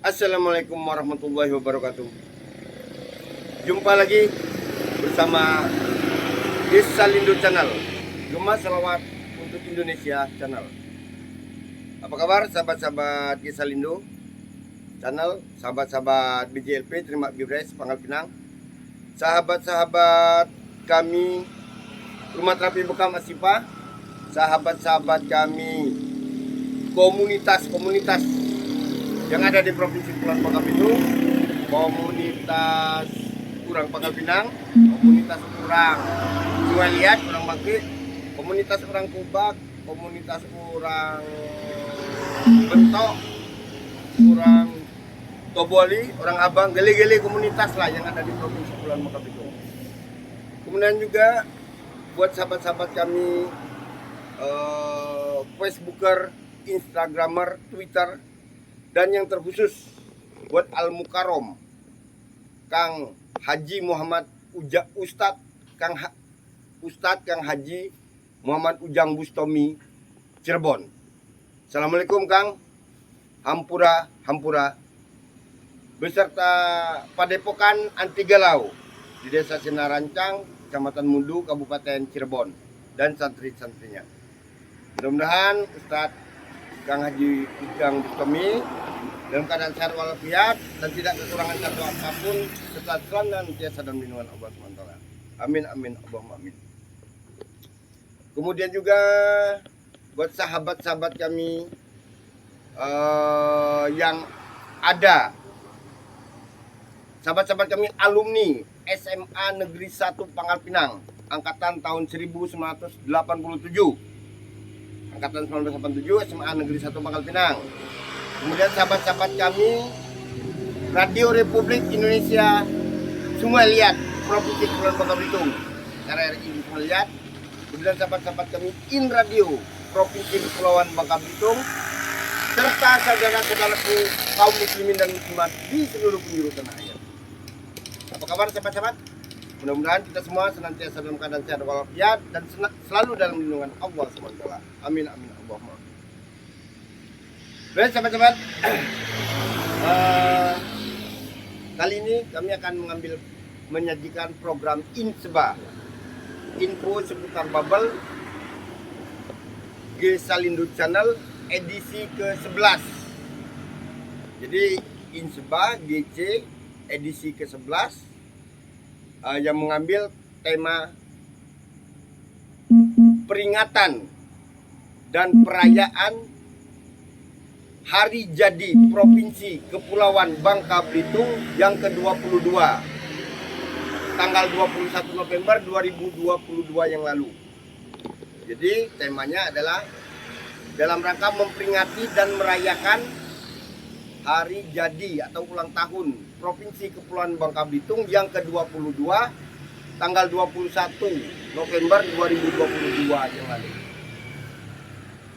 Assalamualaikum warahmatullahi wabarakatuh. Jumpa lagi bersama Desa Lindo Channel, Gema Selawat untuk Indonesia Channel. Apa kabar sahabat-sahabat Desa Lindo Channel, sahabat-sahabat BJLP Terima Bibres Pangkal Pinang, sahabat-sahabat kami Rumah Terapi Bekam Asipa, sahabat-sahabat kami komunitas-komunitas yang ada di Provinsi Kepulauan Bangka Belitung, komunitas Kurang Pangkal Pinang, komunitas Kurang Sungai Liat, Kurang Bangkit, komunitas Kurang Kubak, komunitas Kurang Bentok, Kurang Toboli, Orang Abang, gele-gele komunitas lah yang ada di Provinsi Kepulauan Bangka Belitung. Kemudian juga buat sahabat-sahabat kami Facebooker, Instagramer, Twitter, dan yang terkhusus buat Al-Mukarrom Kang Haji Muhammad Ustadz Kang Haji Muhammad Ujang Bustomi Cirebon. Assalamualaikum Kang. Hampura beserta Padepokan Anti Galau di Desa Sinarancang, Kecamatan Mundu, Kabupaten Cirebon, dan santri-santrinya. Mudah-mudahan Ustadz Kang Haji Ujang Bustomi dalam keadaan sehat walafiat dan tidak kekurangan satu apapun, serta senantiasa dan lindungan Allah SWT. Amin amin Allahumma amin. Kemudian juga buat sahabat-sahabat kami yang ada, sahabat-sahabat kami alumni SMA Negeri 1 Pangkal Pinang angkatan tahun 1987. Angkatan 1987 SMA Negeri 1 Pangkal Pinang. Kemudian sahabat-sahabat kami Radio Republik Indonesia Sungai Liat, Provinsi Kepulauan Bangka Belitung, RRI Sungai Liat. Kemudian sahabat-sahabat kami In Radio Provinsi Kepulauan Bangka Belitung, serta saudara-saudaraku kaum muslimin dan muslimat di seluruh penjuru tanah air. Apa kabar sahabat-sahabat? Mudah-mudahan kita semua senantiasa dalam keadaan sehat walafiat dan selalu dalam lindungan Allah SWT. Amin amin Allahumma. Baik sahabat-sahabat, kali ini kami akan menyajikan program Inseba, info seputar bubble Desa Lindo Channel edisi ke-11. Jadi Inseba GC edisi ke-11 yang mengambil tema peringatan dan perayaan Hari Jadi Provinsi Kepulauan Bangka Belitung yang ke-22 tanggal 21 November 2022 yang lalu. Jadi temanya adalah dalam rangka memperingati dan merayakan Hari Jadi atau ulang tahun Provinsi Kepulauan Bangka Belitung yang ke-22 tanggal 21 November 2022 yang lalu.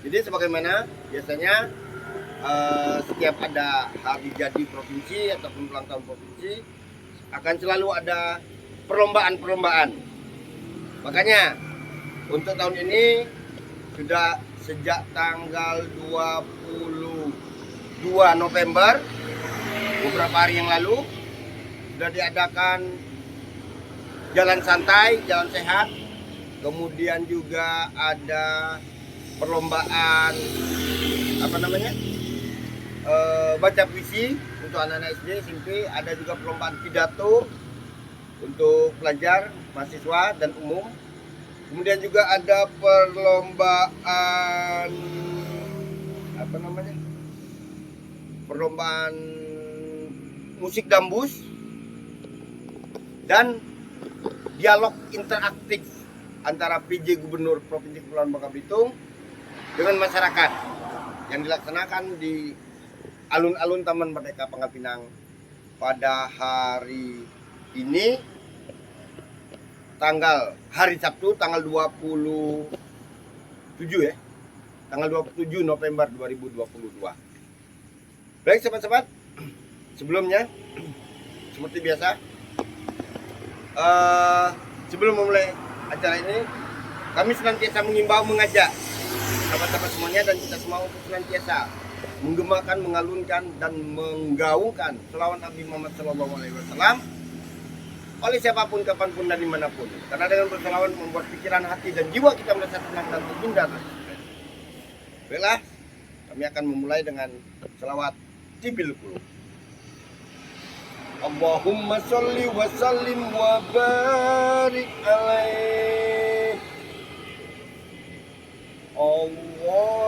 Jadi sebagaimana biasanya setiap ada Hari Jadi Provinsi ataupun ulang tahun provinsi akan selalu ada perlombaan-perlombaan. Makanya untuk tahun ini sudah sejak tanggal 22 November, beberapa hari yang lalu, sudah diadakan jalan santai, jalan sehat. Kemudian juga ada perlombaan baca puisi untuk anak-anak SD, SMP. Ada juga perlombaan pidato untuk pelajar, mahasiswa dan umum. Kemudian juga ada perlombaan perlombaan musik dambus dan dialog interaktif antara PJ Gubernur Provinsi Kepulauan Bangka Belitung dengan masyarakat yang dilaksanakan di alun-alun Taman Merdeka Pangkal Pinang pada hari ini, hari Sabtu tanggal 27 tanggal 27 November 2022. Baik sahabat-sahabat, sebelumnya seperti biasa, sebelum memulai acara ini, kami senantiasa mengajak sahabat-sahabat semuanya dan kita semua untuk senantiasa menggemakan, mengalunkan dan menggaungkan selawat Nabi Muhammad SAW oleh siapapun, kapanpun dan dimanapun. Karena dengan berselawat membuat pikiran, hati dan jiwa kita merasa tenang dan terhindar dari stres. Baiklah, kami akan memulai dengan selawat Tibil Qulub. Allahumma sholli wa sallim wa barik alaih.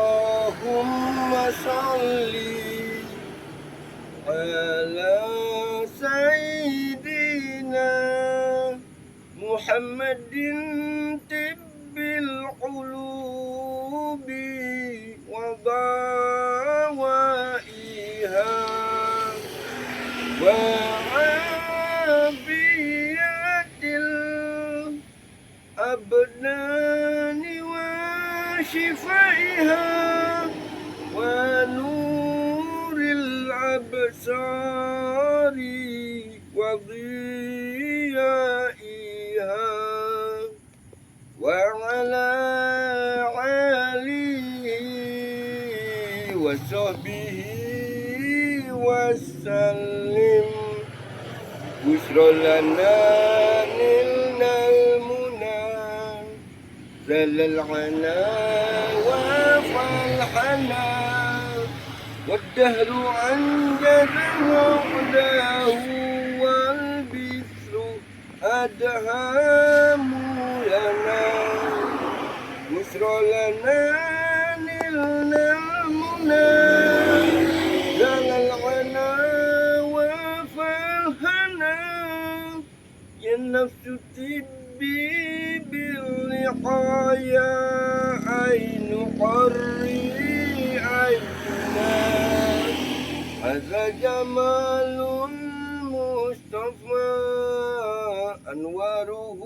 Allahumma sholli ala sayyidina Muhammadin tibbil qulubi wa dawaiha wa afiyatil abdani wa shifaiha wa nuril absari wa dhiyaiha wa ala alihi wa sahbihi wa sallim. Bushra lana nilnal muna zalal ana wa falhana والدهر أنجزه وحده والبثر أدهام لنا بشرى لنا نلنا المنى زال الغنى وفالهنا يا نفس تبي باللقايا عين قري هذا جمال المصطفى أنواره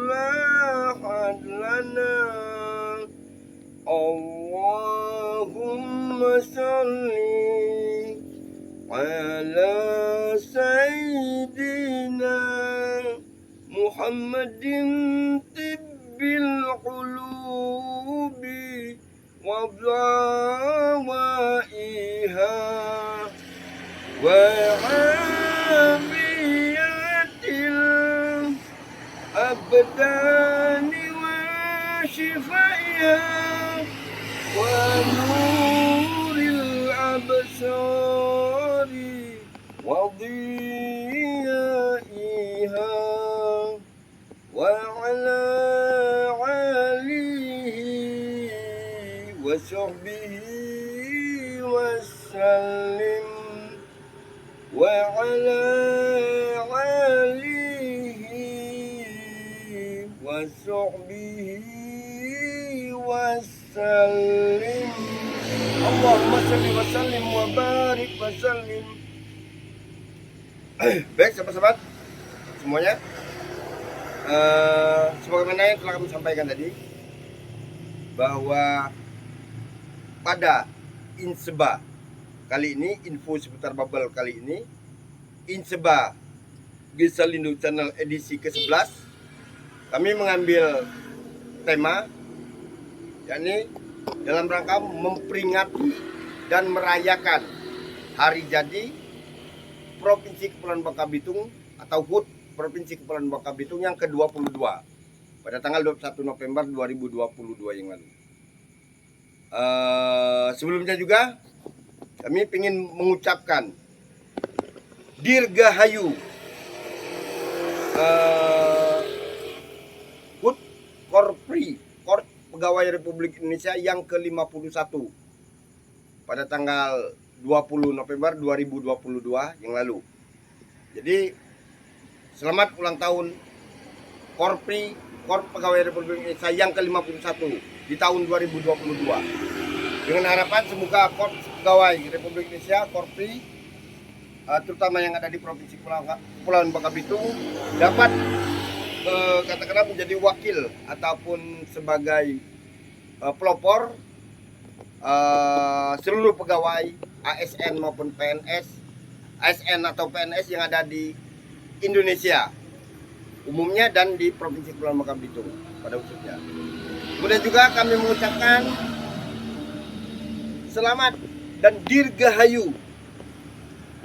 لاحت لنا اللهم صل على سيدنا محمد طب القلوب وضوائها وعافية الأبدان وشفائها ونور الأبصار وضيائها وعلى وصحبه وسلم وعلى آله وصحبه وسلم. Allahumma salli wa sallim wa barik wa sallim. Baik sahabat-sahabat semuanya, sebagaimana yang telah kami sampaikan tadi, bahwa pada Inseba kali ini, info seputar Babel kali ini, Inseba Gisalindo Channel edisi ke-11, kami mengambil tema, yakni dalam rangka memperingati dan merayakan hari jadi Provinsi Kepulauan Bangka Belitung atau HUT Provinsi Kepulauan Bangka Belitung yang ke-22 pada tanggal 21 November 2022 yang lalu. Sebelumnya juga kami ingin mengucapkan Dirgahayu HUT Korpri Korps Pegawai Republik Indonesia yang ke-51 pada tanggal 20 November 2022 yang lalu. Jadi selamat ulang tahun Korpri Korps Pegawai Republik Indonesia yang ke-51 di tahun 2022. Dengan harapan semoga Korps Pegawai Republik Indonesia Korpri terutama yang ada di Provinsi Kepulauan Bangka Belitung dapat katakanlah menjadi wakil ataupun sebagai pelopor seluruh pegawai ASN maupun PNS, ASN atau PNS yang ada di Indonesia umumnya dan di Provinsi Kepulauan Bangka Belitung pada khususnya. Kemudian juga kami mengucapkan selamat dan Dirgahayu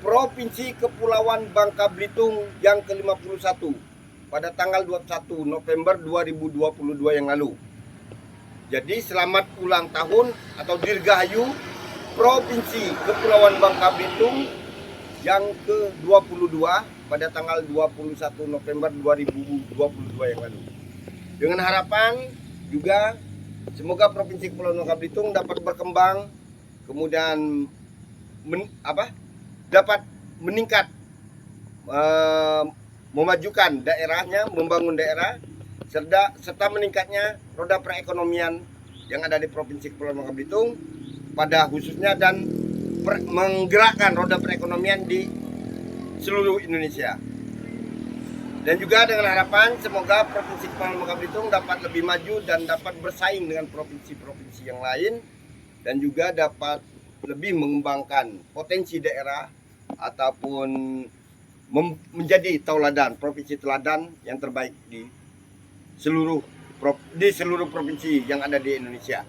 Provinsi Kepulauan Bangka Belitung yang ke-51 pada tanggal 21 November 2022 yang lalu. Jadi selamat ulang tahun atau Dirgahayu Provinsi Kepulauan Bangka Belitung yang ke-22 pada tanggal 21 November 2022 yang lalu. Dengan harapan juga semoga Provinsi Kepulauan Bangka Belitung dapat berkembang, kemudian dapat meningkat, memajukan daerahnya, membangun daerah, serta meningkatnya roda perekonomian yang ada di Provinsi Kepulauan Bangka Belitung pada khususnya, dan menggerakkan roda perekonomian di seluruh Indonesia. Dan juga dengan harapan semoga Provinsi Kepulauan Bangka Belitung dapat lebih maju dan dapat bersaing dengan provinsi-provinsi yang lain, dan juga dapat lebih mengembangkan potensi daerah ataupun menjadi tauladan, provinsi teladan yang terbaik di seluruh provinsi yang ada di Indonesia.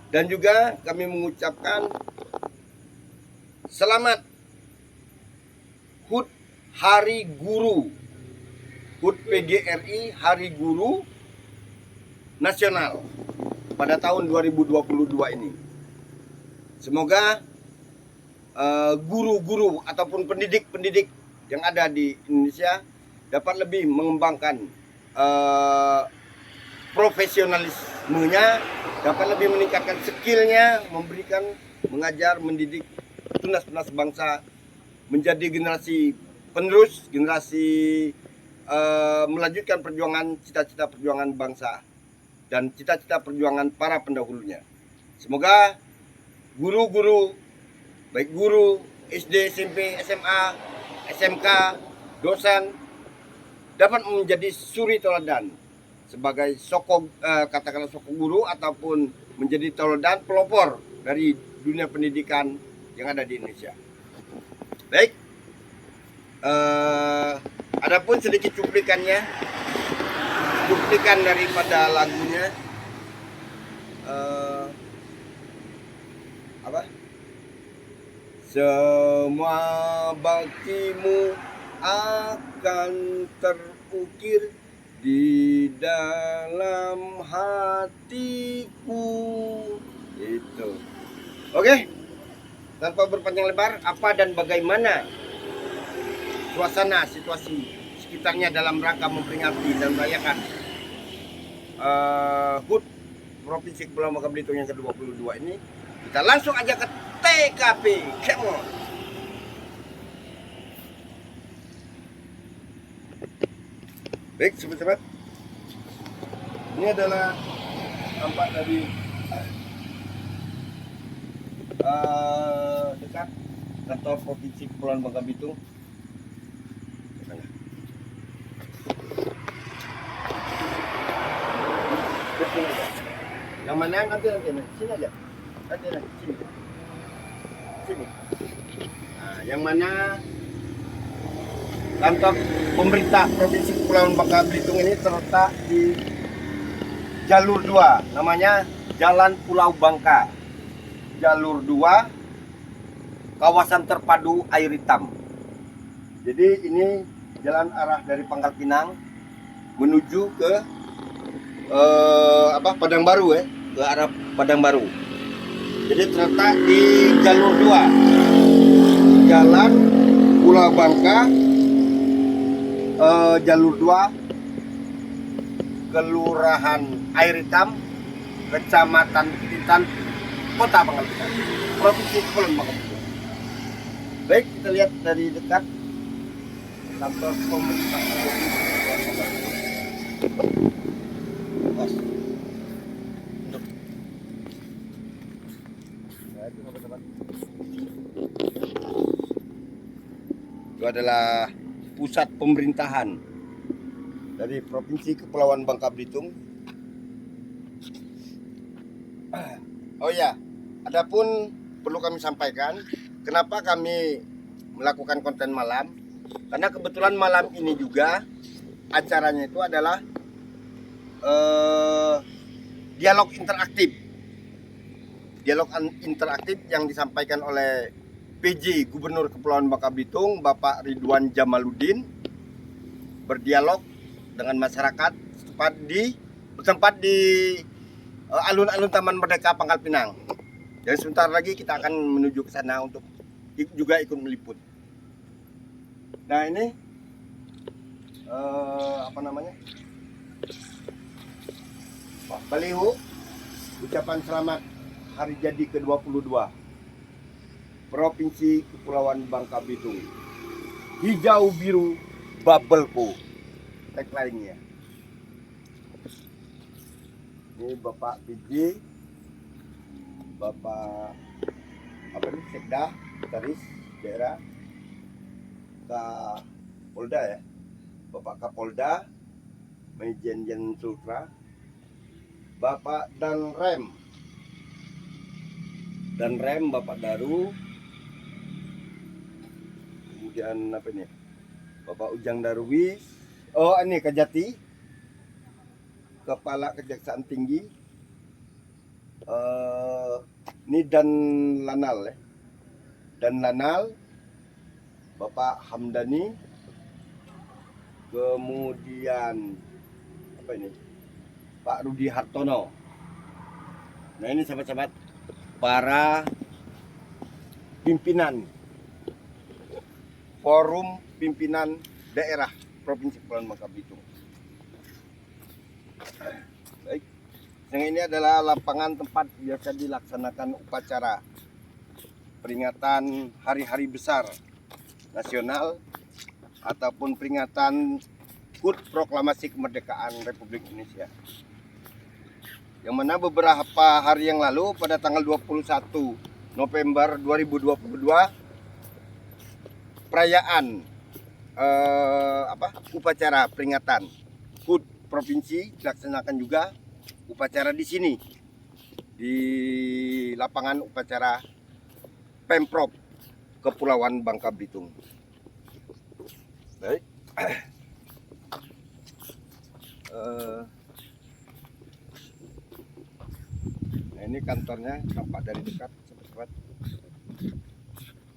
Dan juga kami mengucapkan selamat HUT Hari Guru, HUT PGRI Hari Guru Nasional pada tahun 2022 ini. Semoga guru-guru ataupun pendidik-pendidik yang ada di Indonesia dapat lebih mengembangkan profesionalismenya, dapat lebih meningkatkan skillnya, mengajar, mendidik tunas-tunas bangsa menjadi generasi penerus, generasi melanjutkan perjuangan, cita-cita perjuangan bangsa dan cita-cita perjuangan para pendahulunya. Semoga guru-guru, baik guru SD, SMP, SMA, SMK, dosen dapat menjadi suri teladan sebagai katakanlah sosok guru ataupun menjadi teladan pelopor dari dunia pendidikan yang ada di Indonesia. Baik, adapun sedikit cuplikan daripada lagunya. Semua baktimu akan terukir di dalam hatiku. Itu. Oke. Tanpa berpanjang lebar, apa dan bagaimana situasi sekitarnya dalam rangka memperingati dan merayakan HUT Provinsi Kepulauan Bangka Belitung yang ke-22 ini, kita langsung aja ke TKP. Come on. Baik, sobat-sobat. Ini adalah tampak dari dekat kantor Provinsi Kepulauan Bangka Belitung. Yang mana nanti sini aja. Nanti sini. Nah, yang mana kantor pemerintah Provinsi Kepulauan Bangka Belitung ini terletak di jalur 2, namanya Jalan Pulau Bangka. Jalur 2, kawasan terpadu Air Hitam. Jadi ini jalan arah dari Pangkal Pinang menuju ke Padang Baru, ke arah Padang Baru. Jadi terletak di jalur 2, Jalan Pulau Bangka, jalur 2, Kelurahan Air Hitam, Kecamatan Bintan, Kota Pangkal Pinang, Provinsi Kepulauan Bangka Belitung. Baik, kita lihat dari dekat kantor pemerintah. Itu adalah pusat pemerintahan dari Provinsi Kepulauan Bangka Belitung. Oh ya, adapun perlu kami sampaikan, kenapa kami melakukan konten malam? Karena kebetulan malam ini juga acaranya itu adalah dialog interaktif interaktif yang disampaikan oleh PJ Gubernur Kepulauan Bangka Belitung Bapak Ridwan Jamaluddin, berdialog dengan masyarakat bertempat di alun-alun Taman Merdeka Pangkal Pinang. Dan sebentar lagi kita akan menuju ke sana untuk juga ikut meliput. Nah ini apa namanya? Baliho ucapan selamat hari jadi ke-22 Provinsi Kepulauan Bangka Belitung. Hijau biru Babelko tagline-nya. Ini Bapak PJ, Bapak apa nih, Sekda, Sekretaris Daerah, Kapolda ya, Bapak Kapolda, Majen Jen Sultra, Bapak Danrem Bapak Daru, kemudian apa ini, Bapak Ujang Darwis, oh ini Kejati, Kepala Kejaksaan Tinggi, ini dan Lanal ya, dan Lanal, Bapak Hamdani, kemudian apa ini, Pak Rudi Hartono. Nah ini sahabat-sahabat para pimpinan Forum Pimpinan Daerah Provinsi Kepulauan Bangka Belitung. Baik, yang ini adalah lapangan tempat biasa dilaksanakan upacara peringatan hari-hari besar nasional ataupun peringatan HUT Proklamasi Kemerdekaan Republik Indonesia. Yang mana beberapa hari yang lalu pada tanggal 21 November 2022 perayaan upacara peringatan HUT provinsi dilaksanakan juga upacara di sini di lapangan upacara Pemprov Kepulauan Bangka Belitung. Baik. Nah ini kantornya tampak dari dekat, sobat-sobat.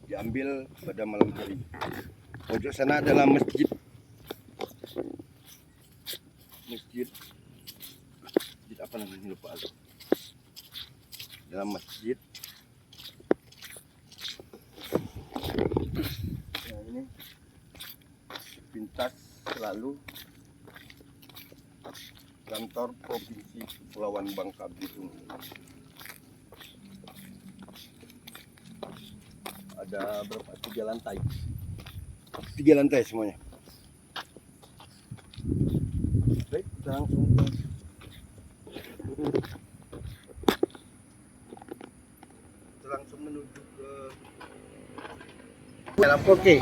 Diambil pada malam hari. Pojok sana adalah masjid. Masjid apa namanya, lupa aku. Dalam masjid. Nah ini pintas selalu kantor Provinsi Kepulauan Bangka Belitung. Ada berapa? 3 lantai. 3 lantai semuanya. Baik, kita langsung menuju ke lampu. Oke,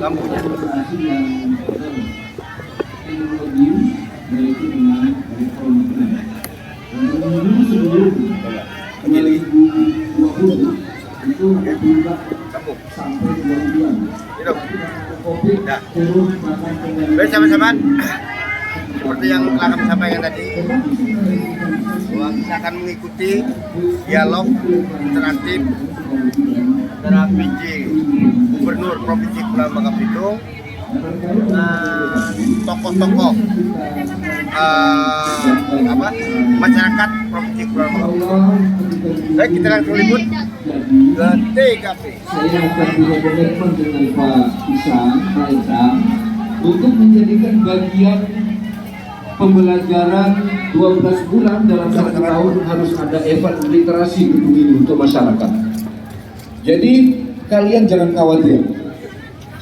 lampunya. Baik sama-sama, seperti yang telah kami sampaikan tadi, bahwa kita akan mengikuti dialog interaktif antara PJ Gubernur Provinsi Kepulauan Bangka Belitung dengan tokoh-tokoh masyarakat Provinsi Kepulauan Bangka Belitung. Baik, kita langsung libur ke TKP. Saya akan berkomitmen dengan Pak Isam untuk menjadikan bagian pembelajaran 12 bulan dalam 1 tahun harus ada evaluasi literasi gedung ini untuk masyarakat. Jadi kalian jangan khawatir.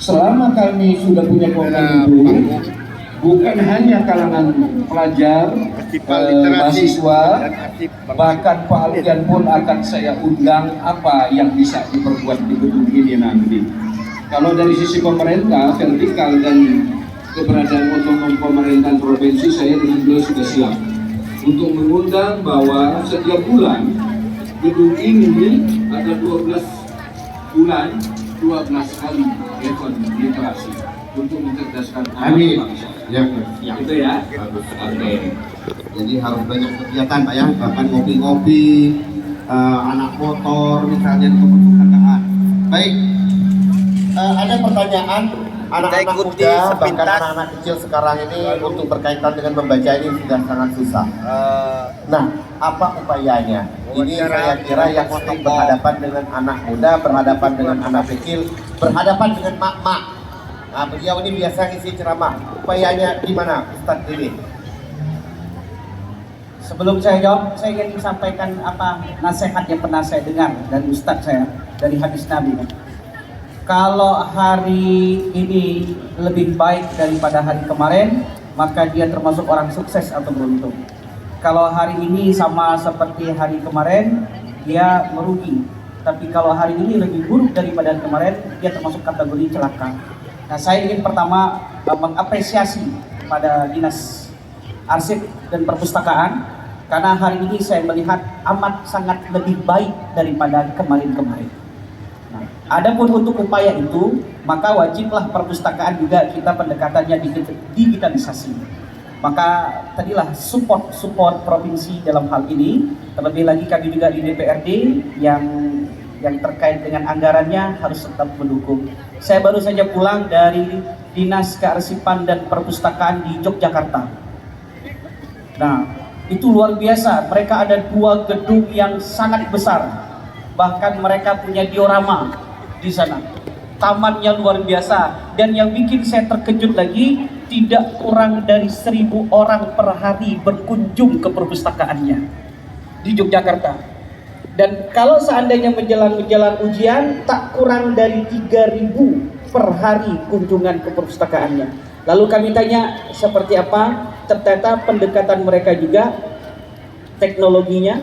Selama kami sudah punya komitmen itu, bukan hanya kalangan pelajar, mahasiswa, bahkan Pak Alfian pun akan saya undang apa yang bisa diperbuat di gedung ini nanti. Kalau dari sisi pemerintah, vertikal dan keberadaan otonom pemerintahan provinsi, saya dengan beliau sudah siap untuk mengundang bahwa setiap bulan gedung ini ada 12 bulan 12 kali event literasi untuk mencerdaskan anak bangsa. Ya, Itu ya. bagus. Oke. Jadi harus banyak kegiatan Pak ya, bahkan ngopi-ngopi anak motor misalnya untuk perpustakaan. Baik, ada pertanyaan anak-anak ikuti muda bahkan sepintas. anak-anak kecil sekarang ini untuk berkaitan dengan membaca ini sudah sangat susah. Nah, apa upayanya? Ini saya kira yang sering berhadapan dengan anak muda, berhadapan dengan anak kecil, berhadapan dengan mak-mak. Nah, beliau ini biasa ngisi ceramah. Upayanya gimana, Ustadz Dini? Sebelum saya jawab, saya ingin sampaikan apa nasihat yang pernah saya dengar dari Ustadz saya, dari hadis Nabi. Kalau hari ini lebih baik daripada hari kemarin, maka dia termasuk orang sukses atau beruntung. Kalau hari ini sama seperti hari kemarin, dia merugi. Tapi kalau hari ini lebih buruk daripada hari kemarin, dia termasuk kategori celaka. Nah, saya ingin pertama mengapresiasi pada Dinas Arsip dan Perpustakaan, karena hari ini saya melihat amat sangat lebih baik daripada kemarin-kemarin. Nah, adapun untuk upaya itu, maka wajiblah perpustakaan juga kita pendekatannya digitalisasi. Maka tadilah support provinsi dalam hal ini, terlebih lagi kami juga di DPRD yang terkait dengan anggarannya harus tetap mendukung. Saya baru saja pulang dari Dinas Kearsipan dan Perpustakaan di Yogyakarta. Nah, itu luar biasa. Mereka ada 2 gedung yang sangat besar. Bahkan mereka punya diorama di sana. Tamannya luar biasa. Dan yang bikin saya terkejut lagi, tidak kurang dari 1.000 orang per hari berkunjung ke perpustakaannya di Yogyakarta. Dan kalau seandainya menjelang ujian, tak kurang dari 3.000 per hari kunjungan ke perpustakaannya. Lalu kami tanya seperti apa, ternyata pendekatan mereka juga, teknologinya,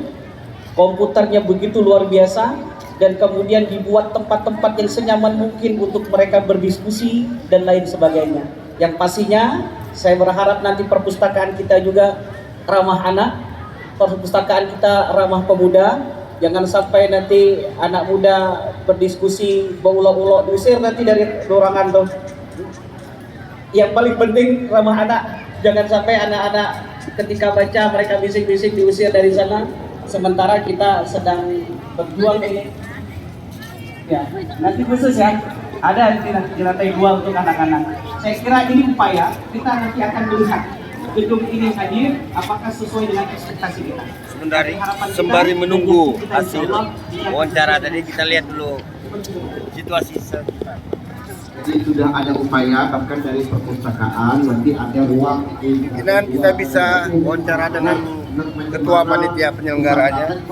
komputernya begitu luar biasa, dan kemudian dibuat tempat-tempat yang senyaman mungkin untuk mereka berdiskusi dan lain sebagainya. Yang pastinya saya berharap nanti perpustakaan kita juga ramah anak, perpustakaan kita ramah pemuda. Jangan sampai nanti anak muda berdiskusi berulang-ulang diusir nanti dari ruangan tuh. Yang paling penting ramah anak, jangan sampai anak-anak ketika baca mereka bisik-bisik diusir dari sana, sementara kita sedang berjuang ini. Ya, nanti khusus ya, ada di lantai 2 untuk anak-anak. Saya kira ini upaya, kita nanti akan melihat gedung ini hadir, apakah sesuai dengan ekspektasi kita. Sembari menunggu hasil wawancara tadi, kita lihat dulu situasi sekitar. Jadi sudah ada upaya bahkan dari perpustakaan nanti ada ruang Kemungkinan kita bisa wawancara dengan ketua panitia penyelenggaranya.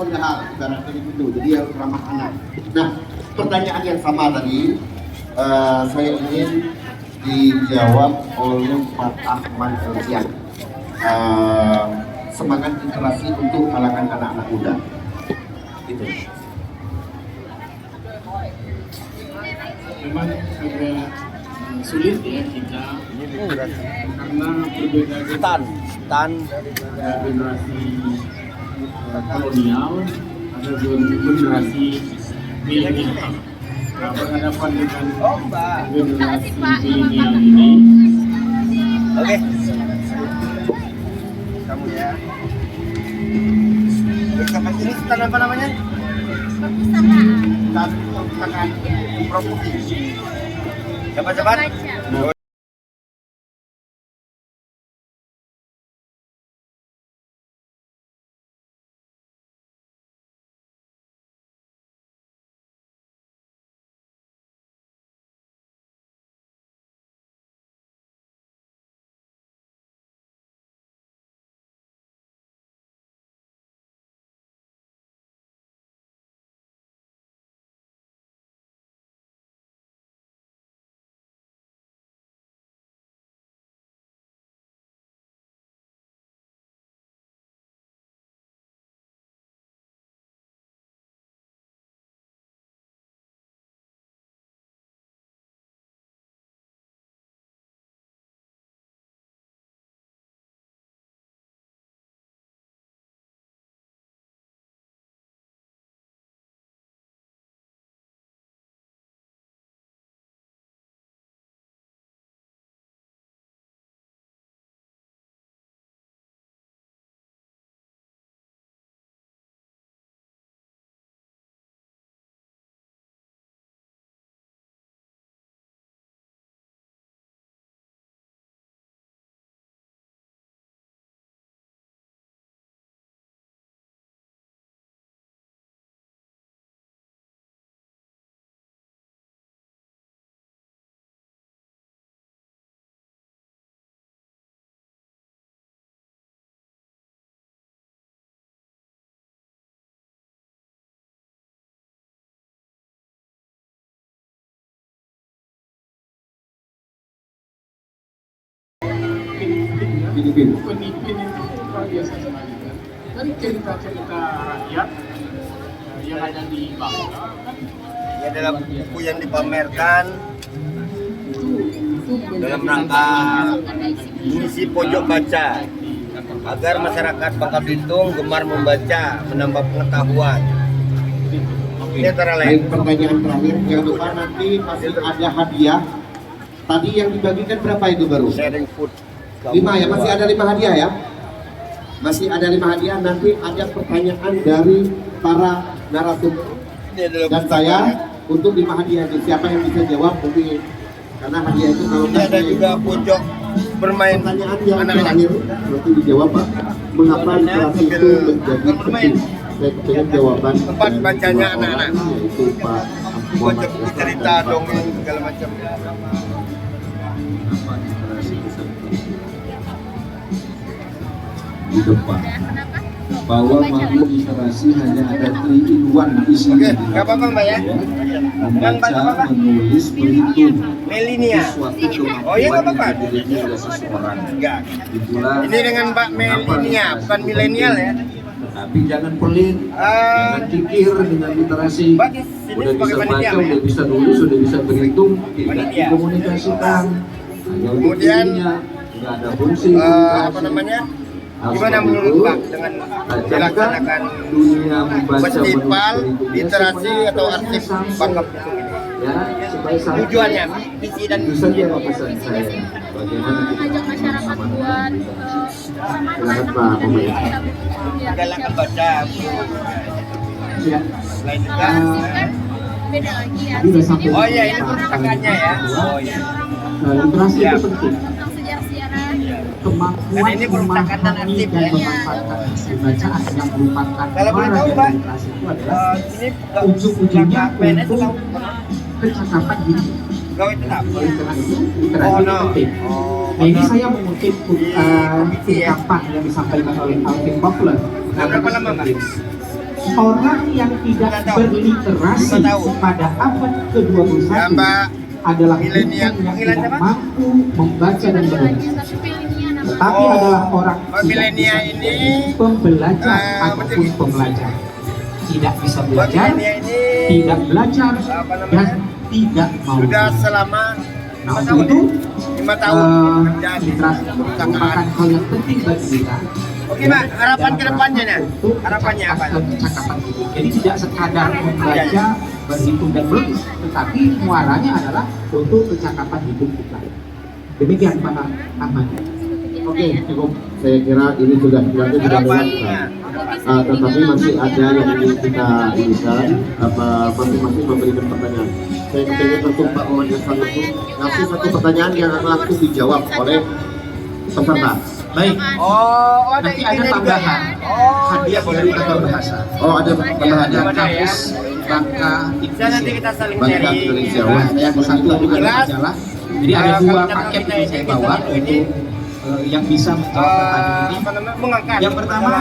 Jadi harus ramah anak. Nah, pertanyaan yang sama tadi saya ingin dijawab oleh Pak Ahmad Elsian. Semangat literasi untuk kalangan anak-anak muda. Itu. Memang agak sulit ya kita karena berbeda Stan generasi kolonial, ada generasi milenial. Nah, berhadapan dengan generasi milenial ini, Oke. Kamu ya. Sampai sini stand apa namanya? Perpustakaan provinsi. Cepat-cepat. Filipina. Penipin itu luar biasa sekali kan. Dari cerita-cerita rakyat yang ada di bangsa kan Ini adalah buku yang dipamerkan itu dalam rangka mengisi pojok baca agar masyarakat Bangka Belitung gemar membaca, menambah pengetahuan. Ini antara lain. Baik, pertanyaan terakhir, jangan lupa nanti masih ada hadiah. Tadi yang dibagikan berapa itu baru? Sharing food. 5 ya, masih ada 5 hadiah ya? Masih ada 5 hadiah, nanti ada pertanyaan dari para narasumber Ini adalah dan saya untuk 5 hadiah itu. Siapa yang bisa jawab nanti, karena hadiah itu kalau Ini ada juga pojok bermain pertanyaan yang anak-anak. terakhir nanti dijawab Pak. Mengapa literasi itu menjadi penting? Saya ingin jawaban Tempat dari bacanya dua anak-anak. orang, yaitu Pak Pojok buku cerita, dongeng, segala macam. Di depan bahwa makhluk literasi hanya ada 3-in-1 isinya. Oke, nggak apa-apa Mbak ya. Membaca, menulis, berhitung. Melinia. Sesuatu Oh iya, nggak apa-apa. kemampuan yang dimiliki oleh seseorang. Enggak. Itulah Ini dengan Mbak Melinia, bukan milenial ya. tapi jangan pelit, Ah. jangan kikir dengan literasi. Mbak, di sini Udah sebagai bisa panitia, baca, Mbak, ya? udah bisa nulis, udah bisa berhitung, tidak Panitia. dikomunikasikan. Hanya untuk Kemudian, dirinya, tidak ada fungsi Apa komunikasi. namanya? Oleh Gimana sebab menurut itu, Pak dengan dilaksanakan dunia membaca, festival menulis, literasi berhitung, atau supaya arsip sampai, Bangka Belitung ini? ya, supaya sampai. Tujuannya, visi dan Itu saja pesan saya. Bagaimana kita Ajak masyarakat buat Silakan Pak Pemerintah. menggalakkan baca. Ya. Selain juga, kan beda lagi ya. Tadi udah sampai. oh iya ini perpustakaannya ya. Oh iya. Literasi Ya. itu penting. Tentang sejarah-sejarah. Kemampuan Dan ini perpustakaan dan memahami arsip, dan ya. memanfaatkan hasil bacaan yang merupakan Kalau boleh muara tahu, dari Pak, literasi itu adalah ini ujung-ujungnya PNS untuk tahu kecakapan hidup. pegawai tetap. Literasi Oh itu no. penting. Oh, Nah ini saya mengutip Komisi ya. ungkapan yang disampaikan oleh Alvin Butler. Berapa lama, Mbak? Orang yang tidak 5 tahun. berliterasi 5 tahun. pada abad ke-21 Ya, Mbak. adalah Milenial. bukan yang Panggilan tidak siapa? mampu membaca dan menulis, Tapi pilihnya nama. tetapi Oh, adalah orang Mbak tidak milenial bisa ini, pembelajar ataupun menjadi- pembelajar, tidak bisa Mbak belajar, milenial ini tidak belajar apa namanya? dan tidak mau. sudah selama Nah 5 untuk tahun. itu 5 tahun bekerja di literasi merupakan hal yang penting bagi kita. Oke, Mbak, harapan ke depannya nih. Untuk Harapannya apa? kecakapan hidup. Jadi tidak sekadar membaca, berhitung dan menulis, tetapi muaranya adalah untuk kecakapan hidup kita. Demikian Pak Ahmad. Oke, cukup. Saya kira ini sudah lewat. Harapannya. Tetapi masih ada yang ingin kita inikan, masing-masing memberikan pertanyaan. Saya ingin langsung Pak Muhammad Hasan itu ngasih satu pertanyaan yang langsung dijawab oleh peserta. Baik, Oh, ada nanti ada ininya juga tambahan ya? Oh, hadiah dari kantor bahasa. Oh, ada tambahan. Ada Ada ya? kampus Bangka Bisa nanti kita saling Bangka sharing. Indonesia. Wah, yang satu juga ada Jelas. majalah. Jadi ada Kalau dua kita paket kita yang saya ini, bawa kita ini, untuk yang bisa menjawab pertanyaan ini. apa namanya, mengangkat Yang pertama,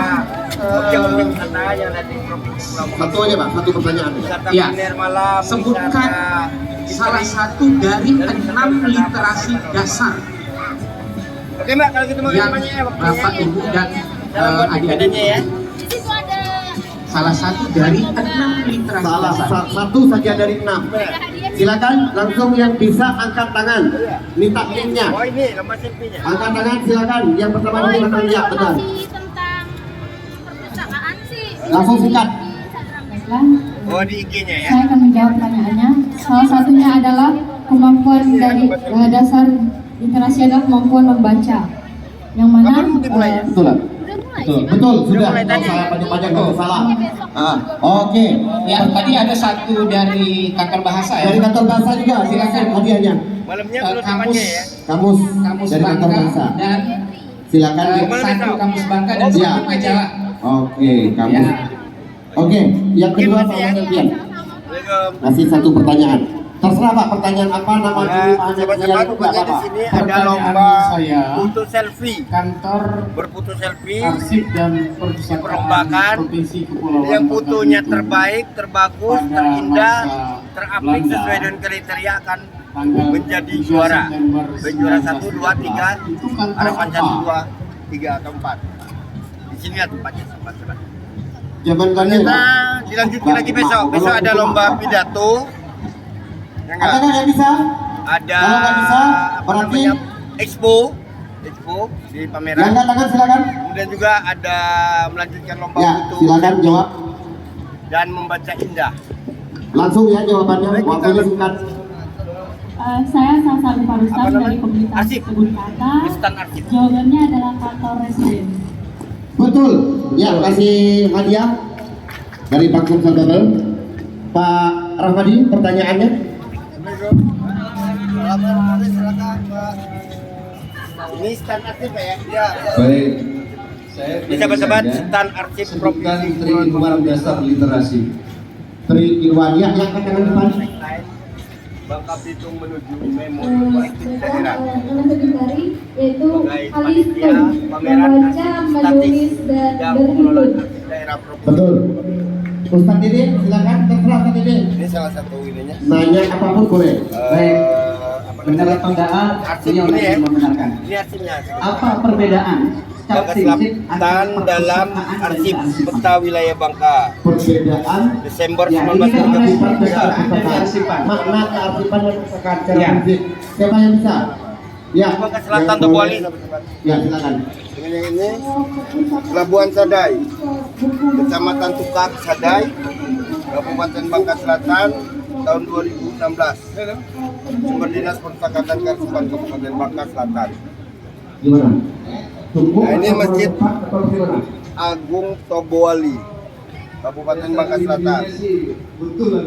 objek-objek wisata yang ada di Provinsi Pulau Bangka. Satu aja Pak, satu pertanyaan. Wisata Ya. kuliner malam, Sebutkan salah satu dari 6 literasi dasar Oke Mbak, kalau gitu mau yang namanya ya waktunya. Bapak Ibu dan Dalam buat adik-adik pidananya ya. Di situ ada salah satu dari 6 literasi Salah dasar. satu saja dari 6. Silakan langsung yang bisa angkat tangan. Minta linknya. Oh ini nama SMP-nya. Angkat tangan silakan. Yang pertama ini benar ya benar. informasi tentang perpustakaan sih. Langsung singkat. Baiklah, Oh di IG-nya ya. saya akan menjawab pertanyaannya. Salah satunya adalah kemampuan dari dasar literasi adalah kemampuan membaca. Yang mana Kapan mungkin mulai ya? Betul lah. udah mulai Betul, sih, Bang. betul sudah. mulai Kalau tadi. saya banyak-banyak nggak salah. Ini besok. Oke. Ya, tadi ada satu dari kantor bahasa ya. Dari kantor bahasa juga silakan hadiahnya. Malamnya Eh, belum kamus depannya ya. Kamus kamus dari kantor Bangka bahasa. dan Silakan. satu kamus Bangka dan Iya. satu majalah. Oke, kamus. Ya. Oke, yang kedua Oke, Pak makasih ya. Alfian. Assalamualaikum. Kasih satu pertanyaan. Terserah Pak, pertanyaan apa nama Nah, sobat-sobat, rupanya di sini ada Pertanyaan lomba saya. foto selfie. Kantor Berfoto selfie. Arsip dan Perpustakaan Perombakan Provinsi Kepulauan Yang Bangka fotonya Belitung terbaik, terbagus, pada terindah, masa teraplik Belanda. sesuai dengan kriteria akan tanggal menjadi 3 juara. September Juara 1, 2, 3, 1912. Itu kantor harapan apa? 1, 2. 3 atau 4. Di sini lah tempatnya tempat. Jabatannya Kita dilanjutkan lagi besok. Besok ada lomba pidato. Ya ada kan yang bisa? Ada Kalau nggak bisa, apa berarti namanya, expo di pameran. Yang angkat tangan silakan. Kemudian juga ada melanjutkan lomba Ya, foto silakan jawab. dan membaca indah. Langsung ya jawabannya. Baik, kita Waktunya singkat. Saya Salsa Farustan Apa namanya? dari komunitas Arsip. Kebun Kata. Ristan Arsip. Jawabannya adalah kantor residen. Betul. Ya, kasih hadiah dari Pak Kumsal Babel. Pak Rahmadi, pertanyaannya. Ini stand arsip Pak ya? Iya. Baik. Saya Bisa sahabat stand arsip sebutkan provinsi Tri Ilmuwan Dasar Literasi. Tri Irwania yang angkat tangan depan. Bangka Belitung menuju Memo Daerah. Yang terdiri yaitu sebagai Alice panitia pameran membaca, statis menulis dan yang berhitung. pengelola daerah provinsi. Betul. Ustaz Dede, silakan terserah Ustaz Dede. Ini salah satu ininya. Nanya apapun boleh. Baik. Apa Benar namanya? atau enggak, Arsip beliau ini ya. membenarkan. Ini arsipnya. Apa perbedaan secara Bangka prinsip Selatan dalam arsip peta wilayah Bangka Perbedaan Desember Ya, ini kan 1933. perbedaan dari arsipan. makna kearsipan dan kesekaan secara Ya. prinsip. Siapa yang bisa? Ya. Bangka Selatan yang Tobuali. boleh. Ya, silakan. Dengan yang ini Pelabuhan Sadai, Kecamatan Tukak Sadai, Kabupaten Bangka Selatan, tahun 2016. Sumber Dinas Perpustakaan Kearsipan Kabupaten Bangka Selatan. Gimana? Cukup Nah, ini atau masjid. berlepat atau gimana? Agung Tobuali, Kabupaten Bangka Selatan.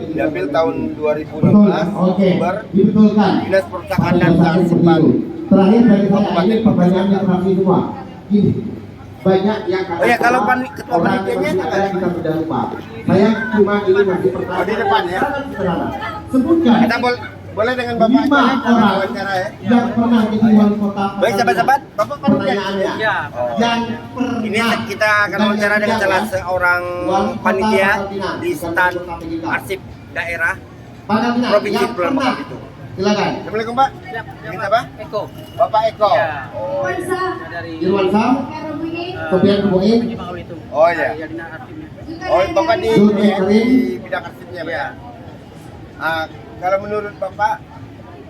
Diambil tahun 2016. Betul. Oke. Sumber Dibetulkan. Dinas Perpustakaan dan Pada saat Kearsipan. itu. Terakhir dari saya Kabupaten ini pertanyaan literasi semua. Gini, banyak yang Oh ya, kalau ketua orang panitianya yang ada. kita sudah lupa. Saya cuma ini masih pertanyaan. Oh, di depan ya? Saudara, sebutkan Kita boleh dengan Bapak 5 orang wawancara ya. yang pernah jadi wali kota. Baik sahabat-sahabat, Bapak panitia. Pertanyaannya, Ya. yang pernah. Ini kita akan wawancara dengan salah seorang panitia di stand arsip daerah Pangkalpinang, Provinsi yang Kepulauan pernah. Bangka Belitung. Silakan. Assalamualaikum Pak. Kita apa? Eko. Bapak Eko. Ya. Oh, iya. Dari Irwan Sam, Sofian Kebuin, Oh ya. Oh Bapak di Zul ini ya, Karim. di bidang arsipnya Pak ya. Kalau menurut Bapak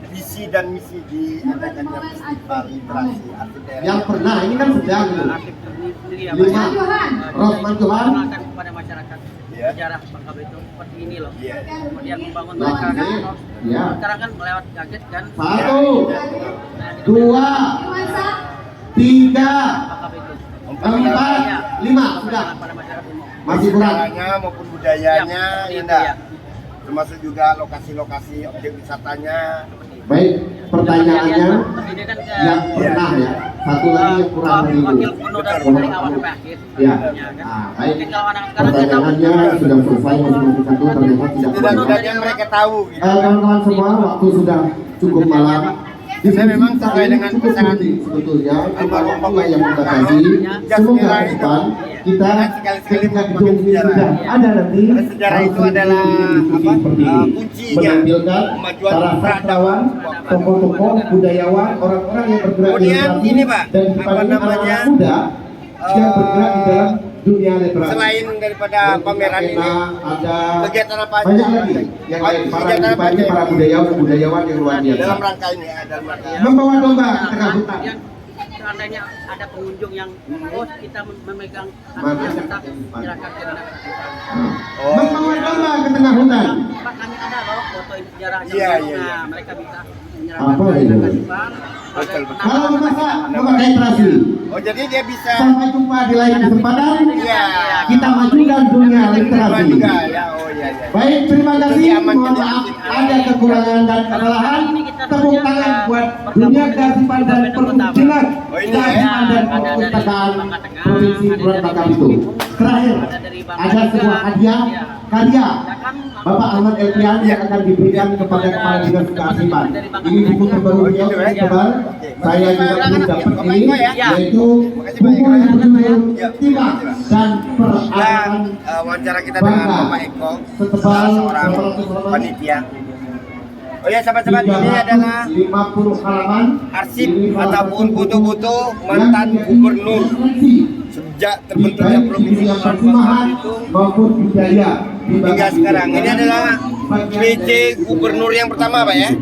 visi dan misi di adakannya festival literasi arsip daerah. yang pernah, ini kan sedang gitu. arsip sendiri ya, Lima, Pak. Rosman Johan, Kenalkan kepada masyarakat Iya. sejarah Bangka Belitung seperti ini loh. Iya. Kemudian membangun Nah, mereka kan. ini, ya. Sekarang kan melewat kaget kan. 1, Nah, 2, 3, Bangka Belitung. 4, 5, sudah. Pada masyarakat umum. Masih kurang. Sejarahnya maupun budayanya, Ya, Indah. ya. Termasuk juga lokasi-lokasi objek wisatanya. Baik, pertanyaannya Ini kan yang pernah ya. Satu lagi yang kurang dari itu. wakil gubernur dari awal sampai akhir. Ya. kan? Nah, baik. Mungkin kalau anak sekarang nggak tahu. Pertanyaannya sudah selesai masing-masing satu ternyata tidak pernah. Tidak-tidaknya mereka tahu gitu. Kawan-kawan semua, waktu sudah cukup malam. Saya memang sesuai dengan cukup pesanan penting sebetulnya almarhum Bapak Bapak yang membatasi. Semoga ke depan kita sekali-sekali ketika memakai gedung ini sejarah. sudah ada nanti. Karena sejarah itu harus adalah diskusi apa, seperti ini. kuncinya Menampilkan kemajuan para sastrawan, tokoh-tokoh, budayawan, orang-orang yang bergerak di Kemudian literasi ini, Pak, dan apa dipanggil namanya, anak-anak muda yang bergerak di dalam dunia literasi. Selain daripada pameran ini, ada kegiatan apa aja? banyak lagi yang lain para Kegiatan apa aja? para budayawan yang luar biasa Dalam rangka ini ya, dalam rangka. membawa domba ke tengah hutan. Kemudian seandainya ada pengunjung yang oh kita memegang Mana? kita silakan ke dinas arsip. Oh, Membawa domba ke tengah hutan. Pak kami ada loh foto ini sejarah Iya, iya, iya. mereka bisa Apa menyerahkan itu? ke Arsipang. Betul, betul. Kalau memakai literasi, Oh, jadi dia bisa sampai jumpa di lain kesempatan. Iya. Kita majukan dunia literasi. juga ya. Oh iya iya. Baik, terima kasih. Jadi aman, Mohon jadi maaf aman. ada kekurangan dan kesalahan. Tepuk tangan buat dunia kearsipan dan permukiman Oh, ini ya. kearsipan dan perpustakaan Provinsi Kepulauan Bangka Belitung. Terakhir, ada sebuah hadiah karya Bapak Ahmad Elpian yang akan diberikan kepada Kepala Dinas Kearsipan. Ini buku terbaru beliau yang tebal. Saya juga belum dapat ini, yaitu buku yang berjudul Tiba dan Peradaban Wawancara kita dengan Bangka Bapak Eko, setebal seorang 800 halaman. panitia. Oh ya sahabat-sahabat, ini adalah 50 halaman arsip ataupun foto-foto mantan gubernur sejak terbentuknya Provinsi Kepulauan Bangka Belitung maupun budaya hingga sekarang. Ini adalah PJ gubernur yang pertama Pak ya,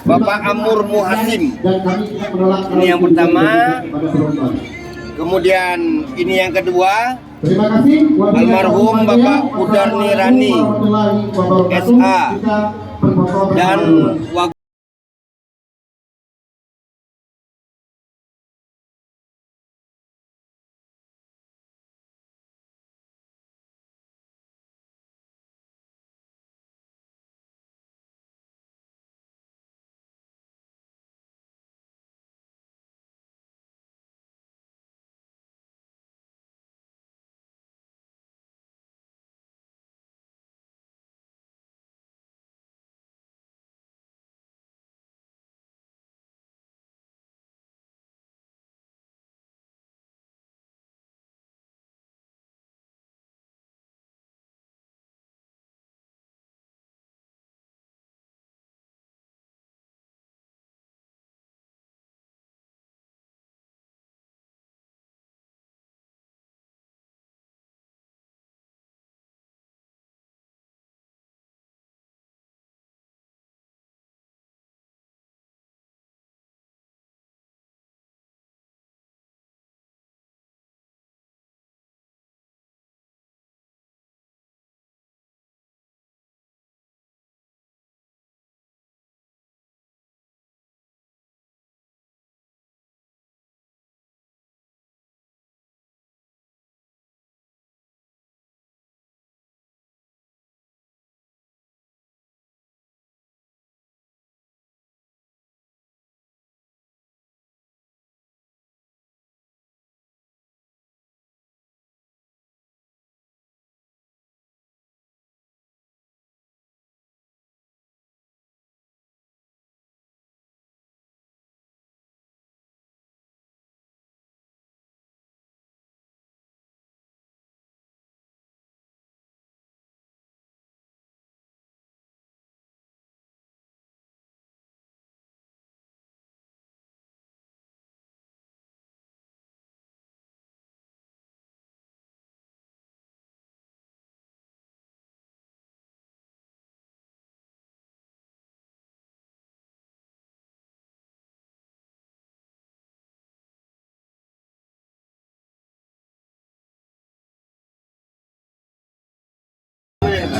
Bapak Amur Muhasim. dan kami tidak menolak Ini yang pertama. kepada penonton. Kemudian ini yang kedua, Terima kasih. almarhum Bapak Udarni Rani SA dan Wagub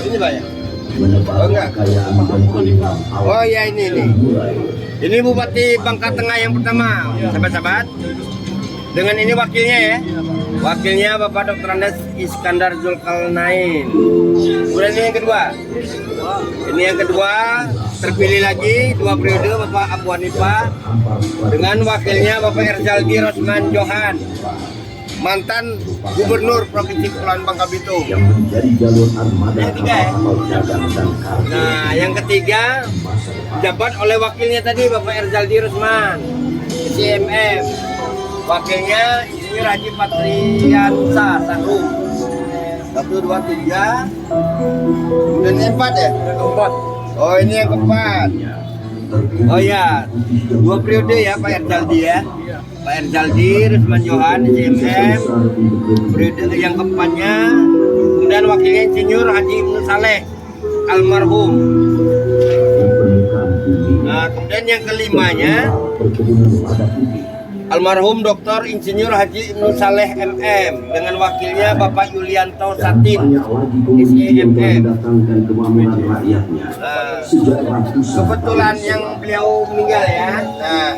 ini Pak ya? Oh enggak? Oh ya ini. Ini Bupati Bangka Tengah yang pertama, sahabat-sahabat. Dengan ini wakilnya ya. Wakilnya Bapak Dr. Andes Iskandar Zulkarnain. Kemudian ini yang kedua. Ini yang kedua, terpilih lagi 2 periode Bapak Abu Hanifah dengan wakilnya Bapak Erzaldi Rosman Johan, mantan Gubernur Provinsi Kepulauan Bangka Belitung. yang menjadi jalur armada Yang ketiga, ya? kapal dagang dan kargo. Nah, yang ketiga jabat oleh wakilnya tadi Bapak Erzaldi Rosman, CMM. Wakilnya Insinyur Haji Patriansa Sangrum. 1, 2, 3. Kemudian yang 4 ya? Keempat. Oh ini yang keempat. Oh ya, 2 periode ya Pak Erzaldi ya. Pak Erzaldi Rosman Johan CMM. Periode yang keempatnya. Kemudian wakilnya Insinyur Haji Ibnu Saleh almarhum. Nah, kemudian yang kelimanya almarhum Dr. Insinyur Haji Ibnu Saleh MM dengan wakilnya Bapak Yulianto Satin SEMM. Nah, kebetulan yang beliau meninggal ya. Nah,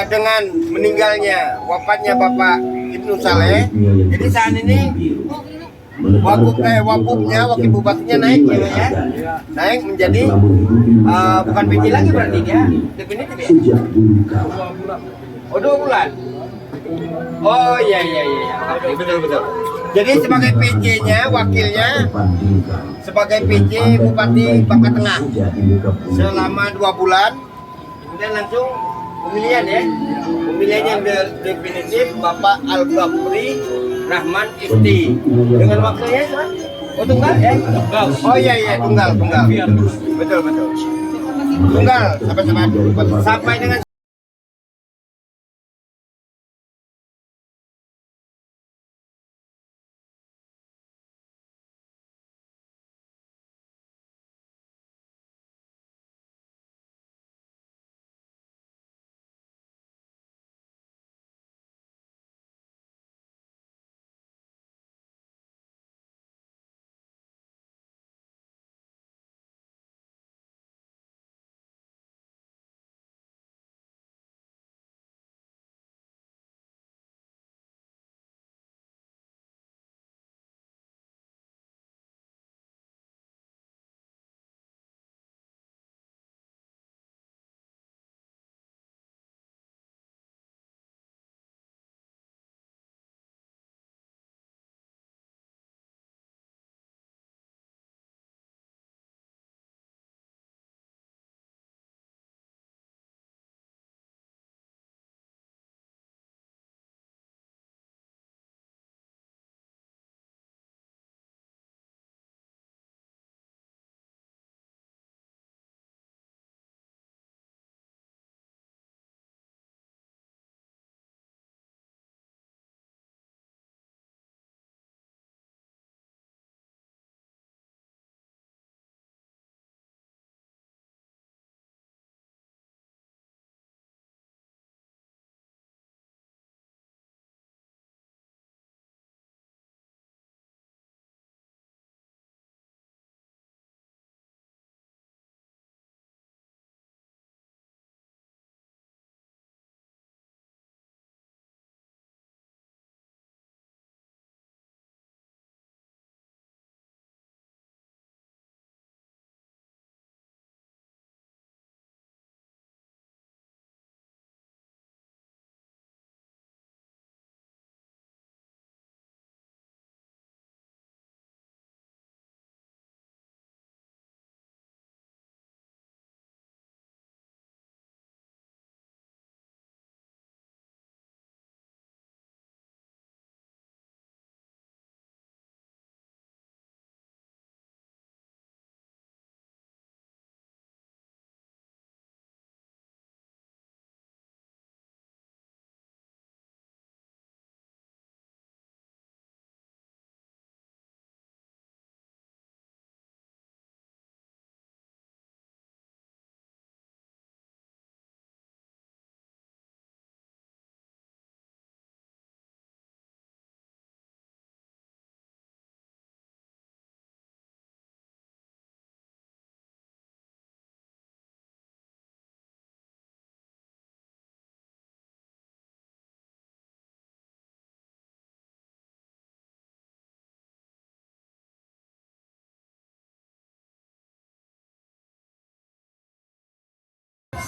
dengan meninggalnya wafatnya Bapak Ibnu Saleh, jadi saat ini wakupnya wakil bupatinya naik ya, naik menjadi bukan PJ lagi berarti dia definitif ya. Oh 2 bulan. Oh iya. Oke, betul. Jadi sebagai PJ-nya, wakilnya sebagai PJ Bupati Bangka Tengah selama 2 bulan. Kemudian langsung pemilihan ya. Pemilihan yang definitif Bapak Al-Ghafri Rahman Isti dengan wakilnya oh tunggal ya? Oh iya tunggal. Betul. tunggal sampai dengan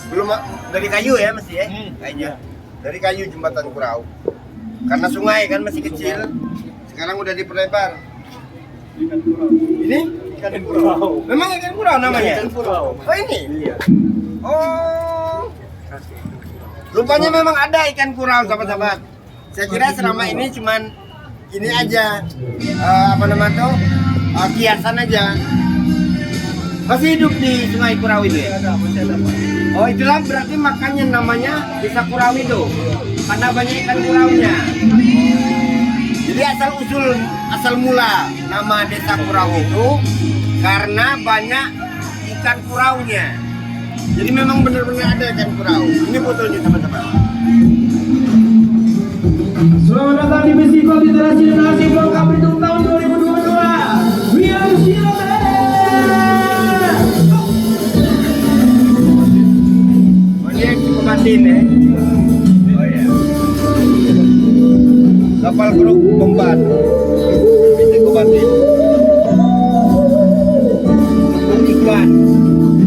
belum dari kayu ya mesti ya, kayaknya dari kayu jembatan Kurau. Karena sungai kan masih kecil, sekarang udah diperlebar. Ini Ikan Kurau. memang ikan Kurau namanya. Ikan Kurau. Oh ini. Iya. Oh. Rupanya memang ada ikan Kurau, sahabat-sahabat. Saya kira selama ini cuman ini aja, apa namanya tuh, kiasan aja. Masih hidup di Sungai Kurau itu ya? Masih ada Pak. Oh itulah berarti makanya namanya Desa Kurau itu, karena banyak ikan kuraunya. Jadi asal mula nama Desa Kurau itu karena banyak ikan kuraunya. Jadi memang benar-benar ada ikan kurau. Ini fotonya teman-teman. Selamat datang di Festival Literasi dan Asik Bangka Belitung tahun 2022. We are Silver. Oh ini Kobatin ya? Oh ya. Kapal keruk Bombat. Ini Kobatin. Untuk ikan.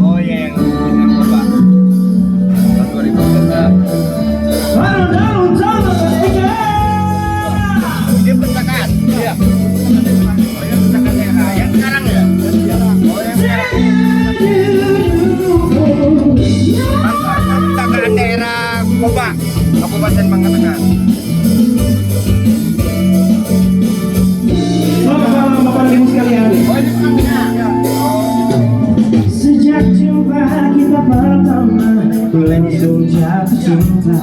Oh ya yang ikan Bombat. Tahun 2022. Dia petakan. Iya. Oh yang petakan daerah. Yang sekarang ya? Oh yang sekarang. Petakan daerah Kobak, Kabupaten Bangka Tengah. Selamat malam Bapak Ibu sekalian. Oh ini petakan. Sejak jumpa kita pertama ku langsung jatuh cinta.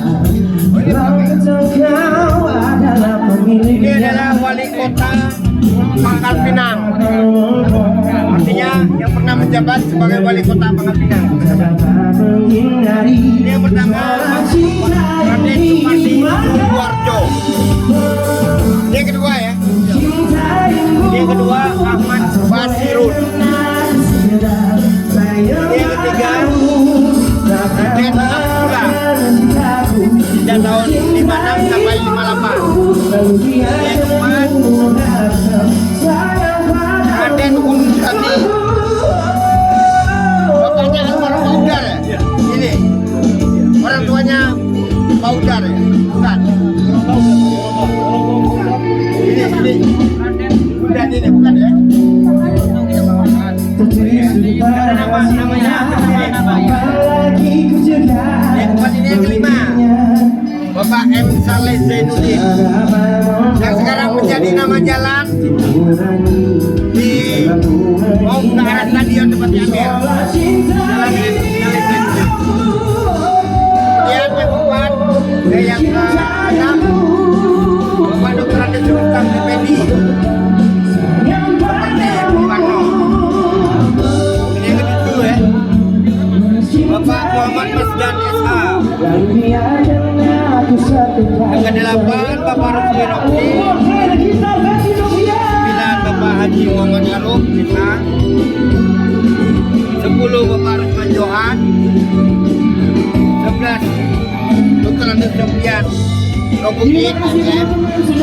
Lantas kau adalah Ini pemiliknya. adalah wali kota Pangkal Pinang. Artinya yang pernah menjabat sebagai wali kota Pangkal Pinang. Ini yang pertama Raden Supardi Suwarjo. Ini yang kedua ya. Ini yang kedua Ahmad Basirun. Ini yang ketiga Raden Abdullah. Sejak tahun 56 sampai 58. Yang keempat Raden Umsani. Bapaknya almarhum Paudar ya? Ini orang tuanya Paudar ya? Bukan. Ini bukan ini bukan ya? Ada namanya. Yang keempat ini yang kelima Bapak M. Saleh Zainuddin yang sekarang menjadi nama jalan di mau ke arah stadion tempatnya Amir. Jalan M. Saleh Zainuddin. Kemudian yang keempat yang keenam Bapak Dr. Andes Rustam Effendi seperti Bung Karno. Ini yang ketujuh ya Bapak Muhammad Masdan S.A. Yang kedelapan Bapak Rusli Rokni. Sembilan Bapak Haji Muhammad Aruf Bintang. 10 Bapak Rusman Johan. 11 Dr. Andes Sofian Robukin MM. 12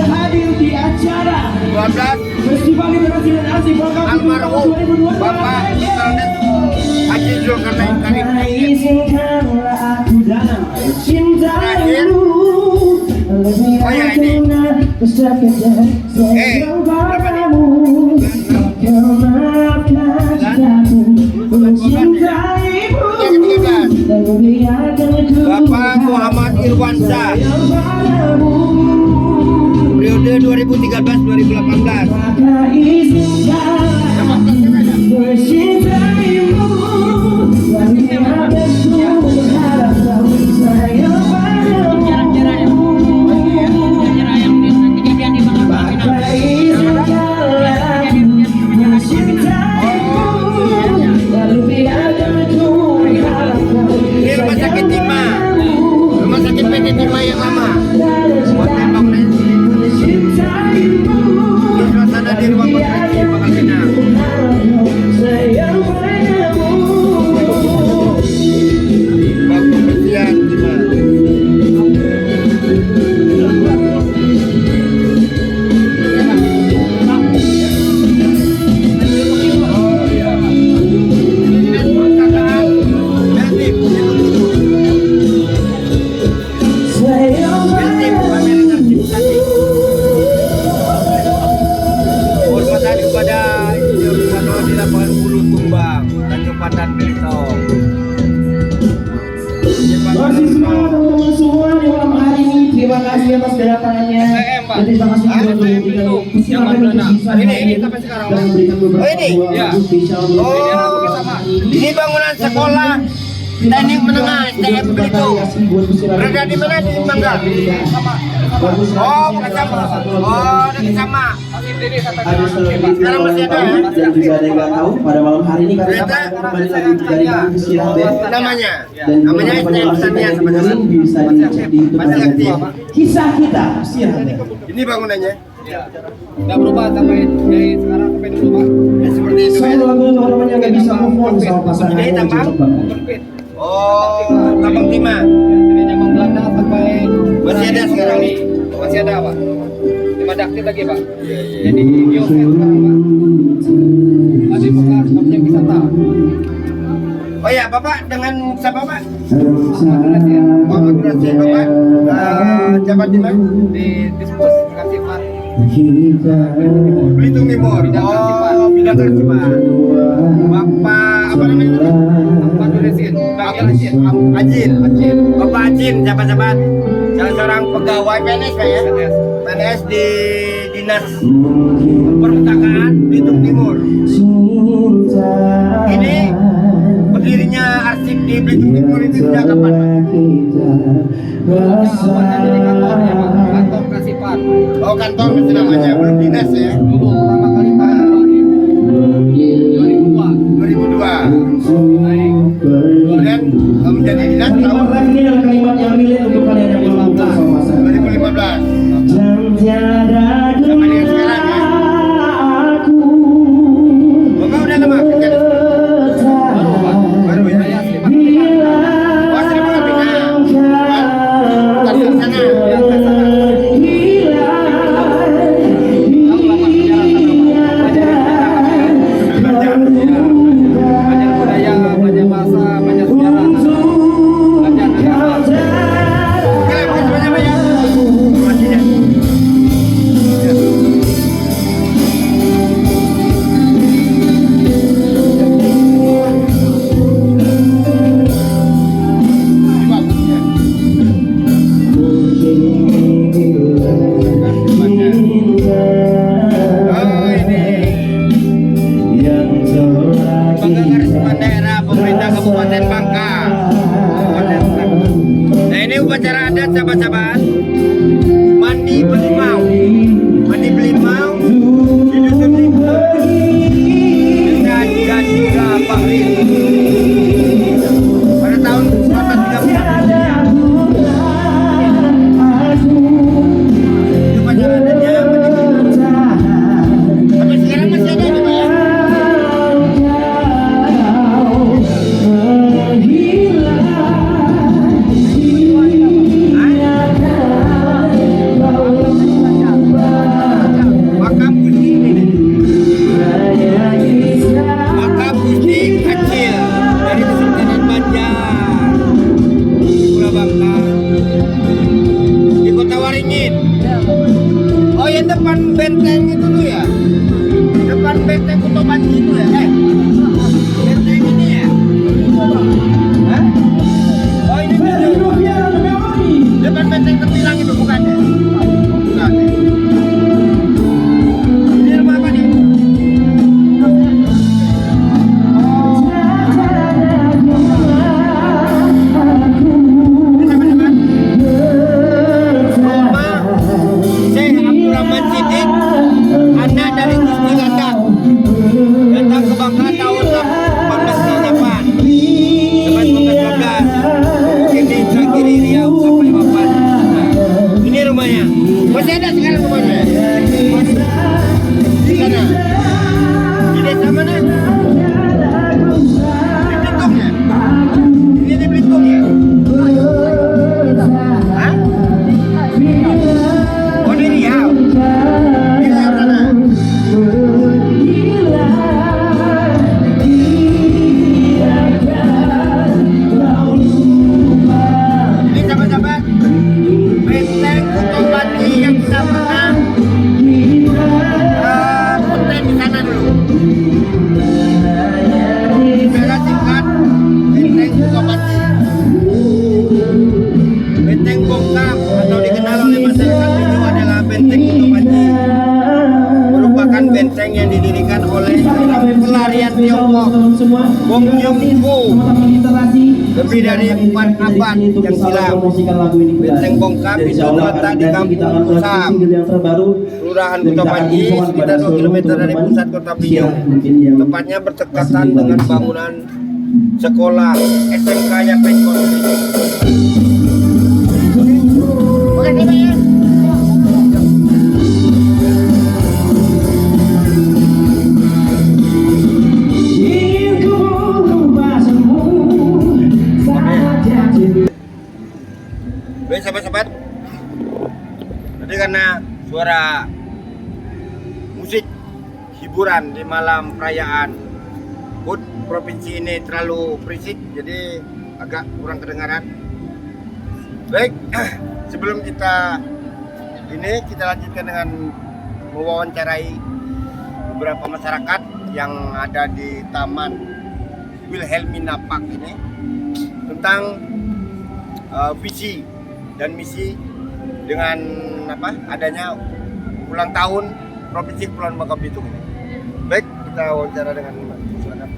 almarhum Bapak Dr. Andes Haji Zulkarnain Karim. Terakhir oh ya ini berapa nih? Yang ke-13 Bapak Muhammad Irwansyah periode 2013-2018. Ini rumah sakit Timah, rumah sakit PT Timah yang lama. Buat tembak nanti. Ini suasana di ruang konferensi Pangkal Pinang. Bang pembersihan Timah. Hormatan kepada Insinyur Soekarno di lapangan Bulu Tumbang, Tanjung Pandan Belitung. Masih semangat teman-teman semua di malam hari ini. Terima kasih atas kedatangannya. Dan terima kasih juga untuk Yang mana? Ini sampai sekarang. dan memberikan beberapa Oh, ini? buah Ya. untuk spesial untuk Ini bangunan sekolah teknik menengah STM Belitung. Berada di mana di Mangga? Oh, bukan sama. Oh, dekat sama. ada selebriti Sekarang masih ada ya? dan juga ada yang nggak tahu pada malam hari ini kami Ternyata akan kembali lagi dari kami Sirah Band. Namanya? Dan Namanya STM Sania teman-teman. bisa dicek di YouTube Masih aktif. Kisah kita Sirah Band. Ini bangunannya. Nggak berubah sampai dari sekarang sampai dulu Pak. Ya, seperti itu Saya ya. lagu teman-teman yang nggak bisa move on sama pasangan Ini tambang? cepet banget. Perfect. Oh, Tambang Timah. Dari zaman Belanda sampai Masih ada sekarang nih. masih ada Pak. 5 daktil lagi Pak. Iya, iya. Jadi geoset sekarang Pak. Masih bekas objek wisata. Oh ya, Bapak dengan siapa Pak? Alhamdulillah ya. Muhammad Rasid Bapak. Jabat di mana? Di Dispus Kasipan. Belitung Timur. Oh, bidang Kasipan. Bapak apa namanya? Pak Nuresin. Bang Yalasin. Ajin. Bapak Ajin, jabat-jabat. Salah seorang pegawai PNS Pak ya? PNS di Dinas Perpustakaan Belitung Timur. Ini berdirinya arsip di Belitung Timur itu sejak kapan, Pak? Kantor Kasipan. Oh, kantor masih namanya, belum dinas ya? Dulu pertama kali Pak 2002. Kemudian menjadi dinas tahun Kalimat ini adalah kalimat yang relate untuk kalian yang belum tahu sama saya. 2015. Tiada Sama dengan sekarang ya? Bapak udah lama kerja di sini? Baru ya? Oh, Sri Mulyani. Bukan di sana. Belajar budaya, belajar bahasa, belajar sejarah, belajar negara. Oke, makasih banyak Pak ya. Informasinya. Oh, ini Bangka Karisma Daerah Pemerintah Kabupaten Bangka. Nah, ini upacara adat sahabat-sahabat. Mandi Belimau. Mandi Belimau di Dusun Timur dengan Gajura Bahri. Pada tahun 1930. Ini upacara adatnya Mandi Belimau. Sampai sekarang masih ada ini Pak ya? Makam Gusti ini. Makam Gusti kecil dari Kesultanan Banjar di Pulau Bangka di Kota Waringin. Oh ya, depan benteng itu tuh ya, depan benteng Kuto Banji itu ya, benteng ini ya. Hah? Oh ini depan benteng Tembilang itu bukan ya? Bukan ya? Ini rumah apa nih? Ini teman-teman, rumah Syekh Abdurrahman Siddiq, anak dari Gusti Landak, datang ke Bangka tahun 1838 sampai 1912. Ini Tragedi Riau sampai wafat. Nah, ini rumahnya. Masih ada sekarang rumahnya? Di sana. Di desa mana? Di Belitung ya? Ini di Belitung ya? Hah? Oh di Riau. Di Riau sana. Ini sahabat-sahabat, benteng Kuto Banji yang kita pernah konten di sana dulu. Saya singkat benteng Kuto Banji, benteng bongkam atau dikenal oleh masyarakat dulu adalah benteng Kuto Banji, merupakan benteng yang didirikan oleh pelarian Tiongkok Bong Joong-ho lebih dari 4 abad yang silam. Benteng Bongkam itu terletak di Kampung Kusam, Kelurahan Kuto Banji, sekitar 2 km dari pusat kota Belitung. Tepatnya berdekatan dengan bangunan sekolah SMK Yapekon. Oke, ya. Baik sahabat-sahabat, tadi karena suara musik hiburan di malam perayaan HUT provinsi ini terlalu berisik, jadi agak kurang kedengaran. Baik, sebelum kita lanjutkan dengan mewawancarai beberapa masyarakat yang ada di Taman Wilhelmina Park ini tentang visi dan misi dengan adanya ulang tahun Provinsi Kepulauan Bangka Belitung ini. Baik, kita wawancara dengan masyarakat.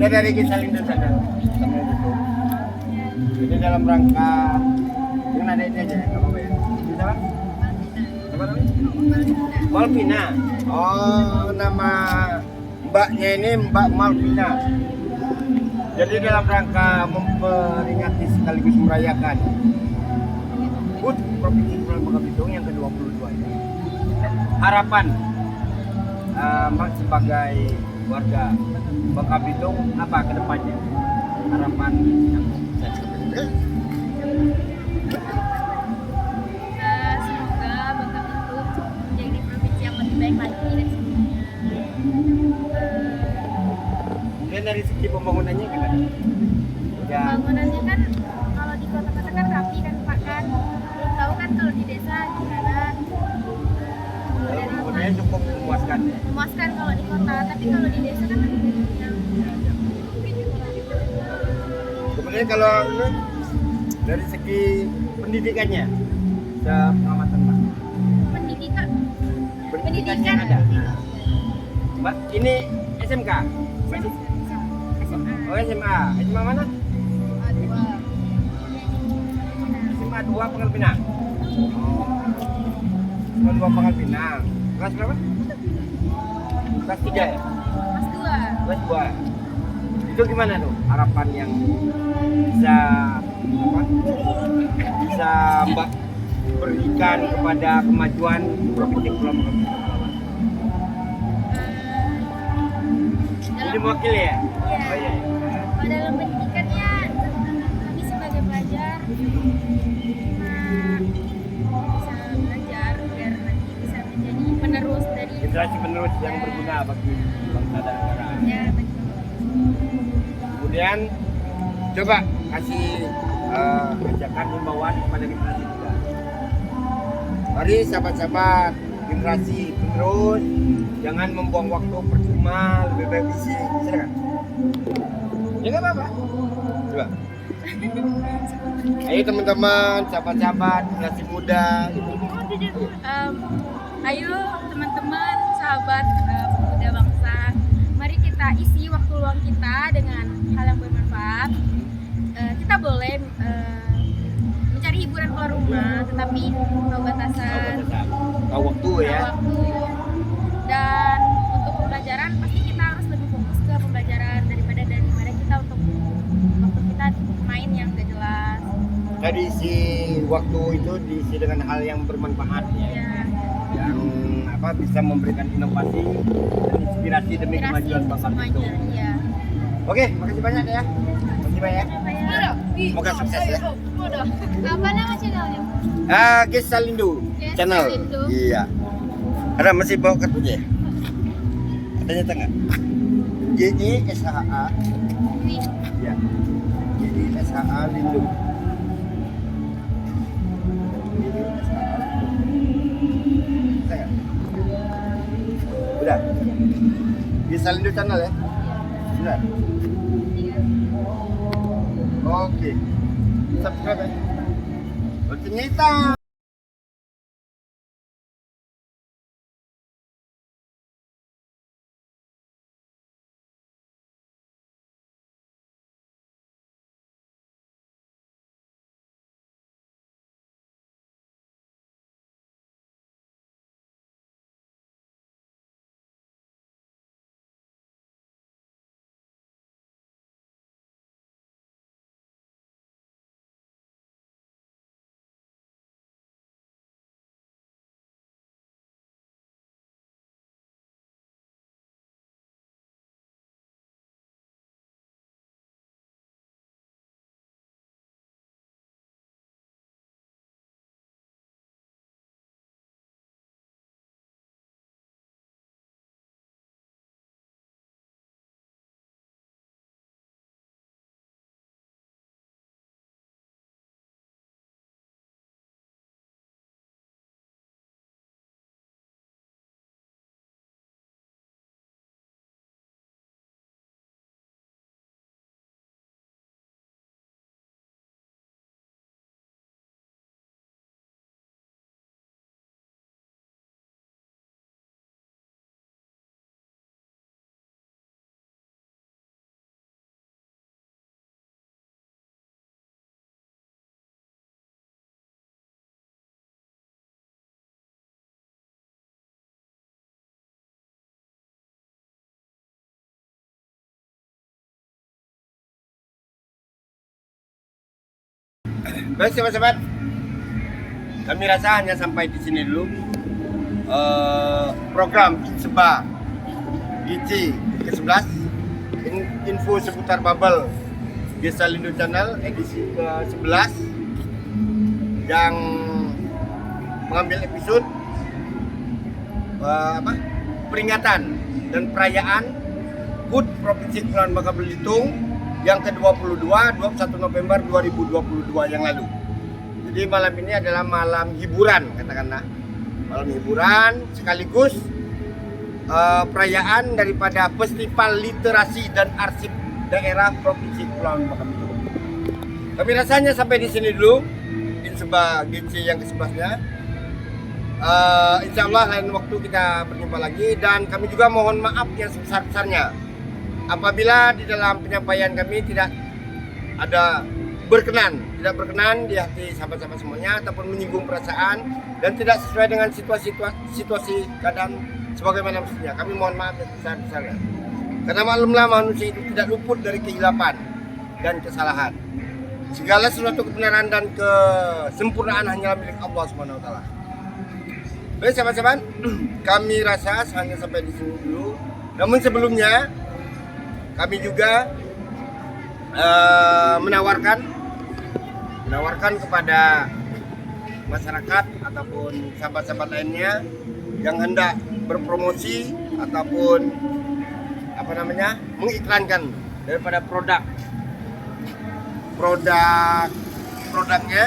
Kita dari Gisalindo sana. Sampai gitu. Jadi dalam rangka dengan ada ini aja ya, nggak apa-apa ya. Bisa kan? Apa namanya? Malvina. Oh, nama mbaknya ini Mbak Malvina. Jadi dalam rangka memperingati sekaligus merayakan HUT Provinsi Kepulauan Bangka Belitung yang ke-22 ini. Harapan Mak sebagai warga Bangka Belitung apa ke depannya? Harapan yang bisa disampaikan. Semoga Bangka Belitung menjadi provinsi yang lebih baik lagi dari sebelumnya. Dan dari segi pembangunannya gimana? Ya, Pembangunannya kan kalau di kota-kota kan rapi kan Pak kan. Belum tahu kan kalau di desa gimana. Kemudian pembangunannya cukup memuaskan ya. memuaskan kalau di kota, tapi kalau di desa kan ada yang Kemudian kalau ini dari segi pendidikannya, sepengamatan Mbak. pendidikan. Pendidikannya ada. Mbak, ini SMK? Masih? SMA. Oh SMA. SMA mana? SMA 2 Pangkal Pinang. Oh. SMA 2 Pangkal Pinang. Kelas berapa? Kelas 3 ya? Kelas 2. Kelas 2. Itu gimana tuh harapan yang bisa apa? Bisa Mbak berikan kepada kemajuan Provinsi Kepulauan Bangka Belitung? Jadi mewakili ya? Oh iya. Dalam pendidikannya kami sebagai pelajar bisa belajar biar nanti bisa menjadi penerus dari Generasi penerus yang berguna bagi bangsa dan negara. ya bagi Kemudian coba kasih ajakan himbauan kepada generasi muda. Mari sahabat-sahabat generasi penerus, jangan membuang waktu percuma, lebih baik isi. Silakan. Ya nggak apa-apa. Coba. Ayo teman-teman, sahabat-sahabat generasi muda. ayo teman-teman sahabat pemuda bangsa, mari kita isi waktu luang kita dengan hal yang bermanfaat. Kita boleh mencari hiburan keluar rumah, tetapi tahu batasan, Tahu waktu ya. waktu. Dan untuk pembelajaran pasti kita harus lebih fokus ke pembelajaran daripada kita untuk waktu kita main yang gak jelas. Tadi isi waktu itu diisi dengan hal yang bermanfaat ya. Ya, Yang apa bisa memberikan inovasi dan inspirasi demi kemajuan bangsa Belitung. semuanya. Iya. Oke, makasih banyak ya. Makasih banyak. Semoga sukses ya. Apa nama channelnya? Gisalindo Ges channel. Salindo. Iya. Ada masih bawa kartunya? Ada nyata nggak? GISHA. Ini. Iya. GISHA Lindo. Bisa nggak? Udah. Gisalindo channel ya. Sudah. Oke. Subscribe ya. Ternyata Baik sahabat-sahabat, kami rasa hanya sampai di sini dulu. Program Seba GC ke-11, info seputar bubble Gesalindo Channel edisi ke-11 yang mengambil episode peringatan dan perayaan HUT Provinsi Kepulauan Bangka Belitung yang ke-22 21 November 2022 yang lalu. Jadi malam ini adalah malam hiburan, katakanlah malam hiburan sekaligus perayaan daripada Festival Literasi dan Arsip Daerah Provinsi Kepulauan Bangka Belitung. Kami rasanya sampai di sini dulu Inseba GC yang ke-11-nya. Insya Allah lain waktu kita berjumpa lagi, dan kami juga mohon maaf yang sebesar-besarnya apabila di dalam penyampaian kami tidak berkenan di hati sahabat-sahabat semuanya ataupun menyinggung perasaan dan tidak sesuai dengan situasi keadaan sebagaimana mestinya. Kami mohon maaf yang sebesar-besarnya. Karena maklumlah manusia itu tidak luput dari kehilapan dan kesalahan. Segala sesuatu kebenaran dan kesempurnaan hanyalah milik Allah Subhanahu wa taala. Baik sahabat-sahabat, kami rasa hanya sampai di sini dulu. Namun sebelumnya kami juga menawarkan kepada masyarakat ataupun sahabat-sahabat lainnya yang hendak berpromosi ataupun mengiklankan daripada produknya,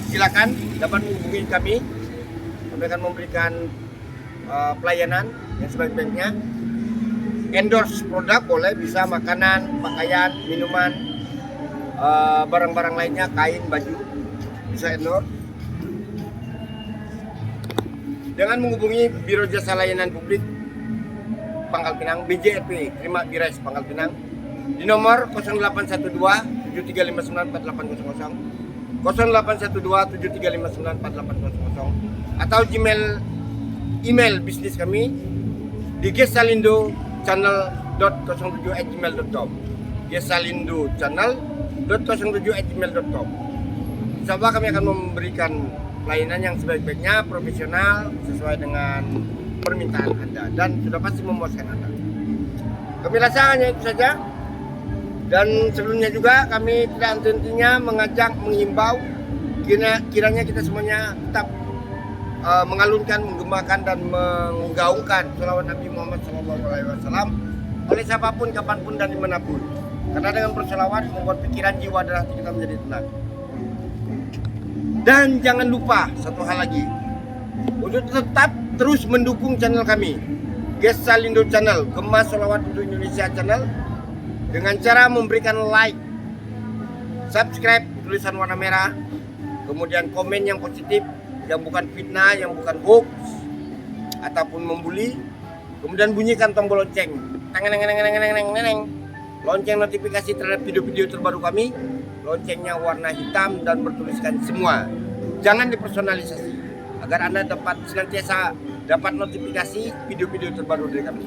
silakan dapat menghubungi kami. Kami akan memberikan pelayanan yang sebaik-baiknya. Endorse produk boleh, bisa makanan, pakaian, minuman, barang-barang lainnya, kain, baju, bisa endorse dengan menghubungi Biro Jasa Layanan Publik Pangkal Pinang, BJRP Terima Bires Pangkal Pinang di nomor 0812 7359 4800, 0812 7359 4800, atau email bisnis kami di gesalindo.channel.07@gmail.com, gesalindo.channel.07@gmail.com. Insyaallah kami akan memberikan pelayanan yang sebaik-baiknya, profesional, sesuai dengan permintaan Anda dan sudah pasti memuaskan Anda. Kami rasa hanya itu saja. Dan sebelumnya juga kami tidak henti-hentinya menghimbau kiranya kita semuanya tetap mengalunkan, menggembakan dan menggaungkan sholawat Nabi Muhammad SAW oleh siapapun, kapanpun dan dimanapun. Karena dengan bersolawat membuat pikiran, jiwa dan hati kita menjadi tenang. Dan jangan lupa satu hal lagi, untuk tetap terus mendukung channel kami, Gesalindo Channel, Gema Sholawat untuk Indonesia Channel, dengan cara memberikan like, subscribe tulisan warna merah, kemudian komen yang positif, yang bukan fitnah, yang bukan hoax ataupun membuli, kemudian bunyikan tombol lonceng, lonceng notifikasi terhadap video-video terbaru kami. Loncengnya warna hitam dan bertuliskan semua. Jangan dipersonalisasi agar Anda senantiasa dapat notifikasi video-video terbaru dari kami.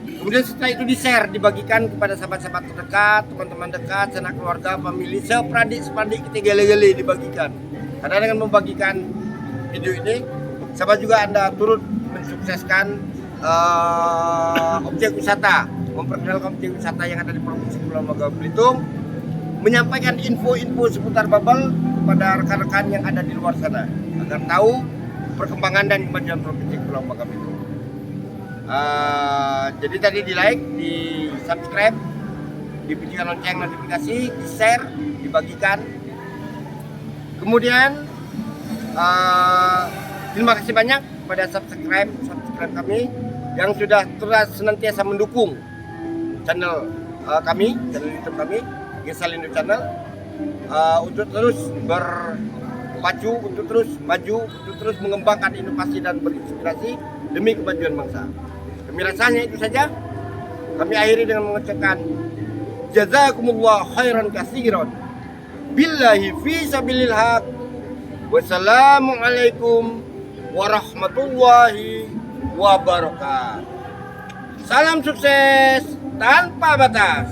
Kemudian setelah itu di-share, dibagikan kepada sahabat-sahabat terdekat, teman-teman dekat, sanak keluarga, famili, sepradik kita gele-gele dibagikan. Karena dengan membagikan video ini, sahabat juga Anda turut mensukseskan objek wisata, memperkenalkan objek wisata yang ada di Provinsi Kepulauan Bangka Belitung, menyampaikan info-info seputar bubble kepada rekan-rekan yang ada di luar sana agar tahu perkembangan dan kemajuan Provinsi Kepulauan Bangka Belitung. Jadi tadi di like, di subscribe, diberikan lonceng notifikasi, di share, dibagikan. Kemudian terima kasih banyak kepada subscribe kami yang sudah terus senantiasa mendukung channel kami, channel YouTube kami, Gesalindo Channel, untuk terus berpacu, untuk terus maju, untuk terus mengembangkan inovasi dan berinspirasi demi kemajuan bangsa. Kami rasanya itu saja. Kami akhiri dengan mengucapkan jazakumullah khairan katsiran billahi fi sabilil haq. Wassalamualaikum warahmatullahi wabarakatuh. Salam sukses tanpa batas.